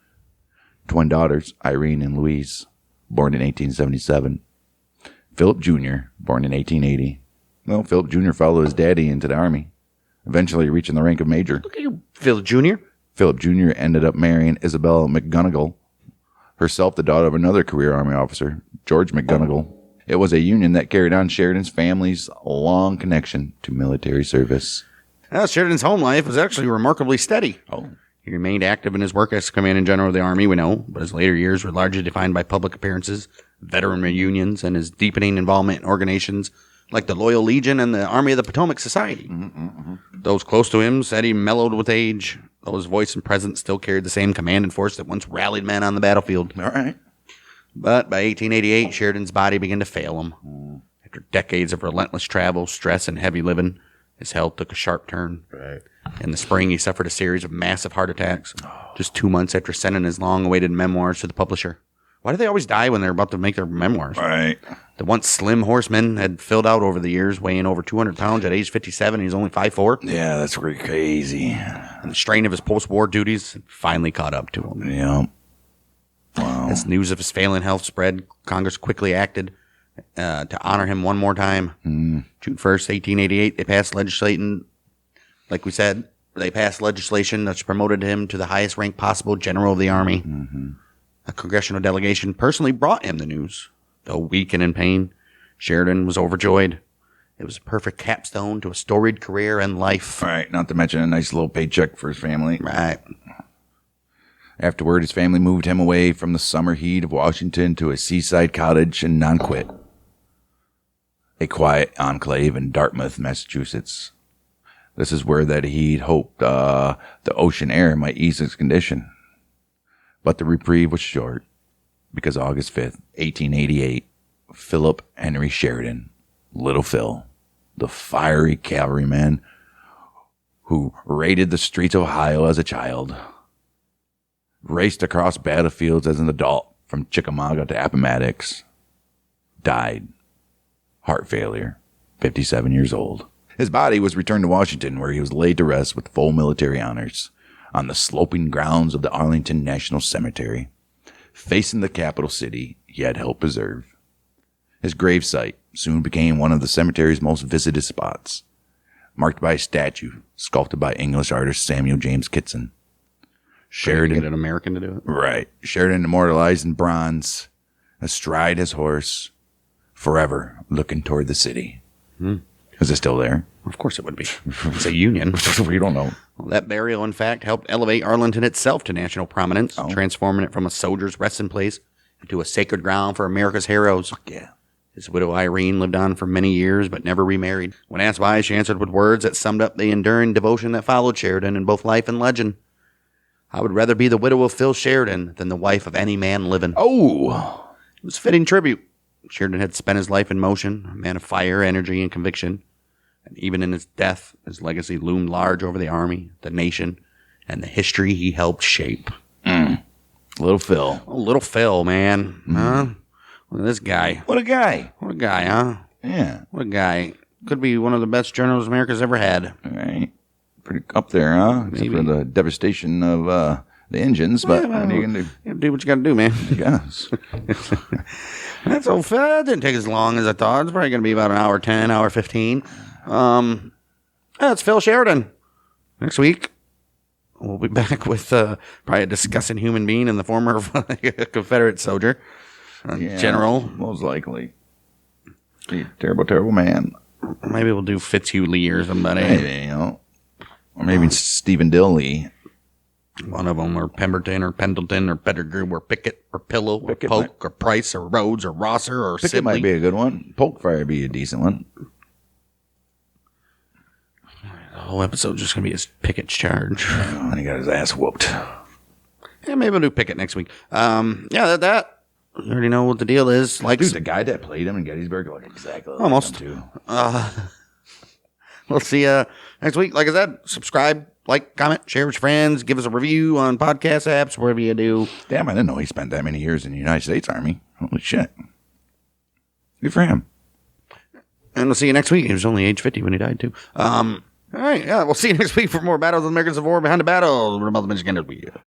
Twin daughters, Irene and Louise, born in 1877. Philip Jr., born in 1880. Well, Philip Jr. followed his daddy into the Army, eventually reaching the rank of major. Look at you, Phil Jr. Philip Jr. ended up marrying Isabel McGonigal, herself the daughter of another career Army officer, George McGonigal. It was a union that carried on Sheridan's family's long connection to military service. Sheridan's home life was actually remarkably steady. He remained active in his work as commanding general of the Army, we know, but his later years were largely defined by public appearances, veteran reunions, and his deepening involvement in organizations like the Loyal Legion and the Army of the Potomac Society. Those close to him said he mellowed with age, though his voice and presence still carried the same command and force that once rallied men on the battlefield. All right. But by 1888, Sheridan's body began to fail him. After decades of relentless travel, stress, and heavy living, his health took a sharp turn. Right. In the spring, he suffered a series of massive heart attacks, just 2 months after sending his long-awaited memoirs to the publisher. Why do they always die when they're about to make their memoirs? Right. The once slim horseman had filled out over the years, weighing over 200 pounds at age 57. He's only 5'4". Yeah, that's pretty crazy. And the strain of his post-war duties finally caught up to him. Yeah. Wow. As news of his failing health spread, Congress quickly acted to honor him one more time. June 1st, 1888, they passed legislation, like we said, they passed legislation that promoted him to the highest rank possible, General of the Army. A congressional delegation personally brought him the news. Though weak and in pain, Sheridan was overjoyed. It was a perfect capstone to a storied career and life. Right, not to mention a nice little paycheck for his family. Right. Afterward, his family moved him away from the summer heat of Washington to a seaside cottage in Nanquit, a quiet enclave in Dartmouth, Massachusetts. This is where that he'd hoped the ocean air might ease his condition. But the reprieve was short, because August 5th, 1888, Philip Henry Sheridan, Little Phil, the fiery cavalryman who raided the streets of Ohio as a child, raced across battlefields as an adult from Chickamauga to Appomattox, died, heart failure, 57 years old. His body was returned to Washington, where he was laid to rest with full military honors on the sloping grounds of the Arlington National Cemetery, facing the capital city he had helped preserve. His gravesite soon became one of the cemetery's most visited spots, marked by a statue sculpted by English artist Samuel James Kitson. Sheridan, Get an American to do it. Right. Sheridan immortalized in bronze, astride his horse, forever looking toward the city. Is it still there? Of course it would be. It's a union. We don't know. Well, that burial, in fact, helped elevate Arlington itself to national prominence, transforming it from a soldier's resting place into a sacred ground for America's heroes. Yeah. His widow Irene lived on for many years, but never remarried. When asked why, she answered with words that summed up the enduring devotion that followed Sheridan in both life and legend. I would rather be the widow of Phil Sheridan than the wife of any man living. Oh! It was fitting tribute. Sheridan had spent his life in motion, a man of fire, energy, and conviction. And even in his death, his legacy loomed large over the Army, the nation, and the history he helped shape. Little Phil. Oh, Little Phil, man. Huh? Look at this guy. What a guy. What a guy, huh? Yeah. What a guy. Could be one of the best generals America's ever had. All right. Pretty up there, huh? Except for the devastation of the engines, but what are you going to do? You do what you got to do, man. I guess. That's old Phil. That didn't take as long as I thought. It's probably going to be about an hour 10, hour 15. That's Phil Sheridan. Next week, we'll be back with probably a disgusting human being in the former Confederate soldier. General. Most likely. Terrible, terrible man. Maybe we'll do Fitzhugh Lee or somebody. Maybe, or maybe Stephen Dill Lee. One of them, or Pemberton, or Pendleton, or Pettigrew, or Pickett, or Pillow, Pickett or Polk, or Price, or Rhodes, or Rosser, or Pickett Sibley. might be a good one. Polk Fire would be a decent one. The whole episode's just going to be his Pickett's charge. And he got his ass whooped. Yeah, maybe we'll do Pickett next week. That. You already know what the deal is. Dude, the guy that played him in Gettysburg looked exactly almost. like him, too. We'll see you next week. Like I said, subscribe, like, comment, share with your friends, give us a review on podcast apps, wherever you do. Damn, I didn't know he spent that many years in the United States Army. Holy shit. Good for him. And we'll see you next week. He was only age 50 when he died, too. All right, yeah, we'll see you next week for more Battles of the American Civil War Behind the Battle. We're about to mention again.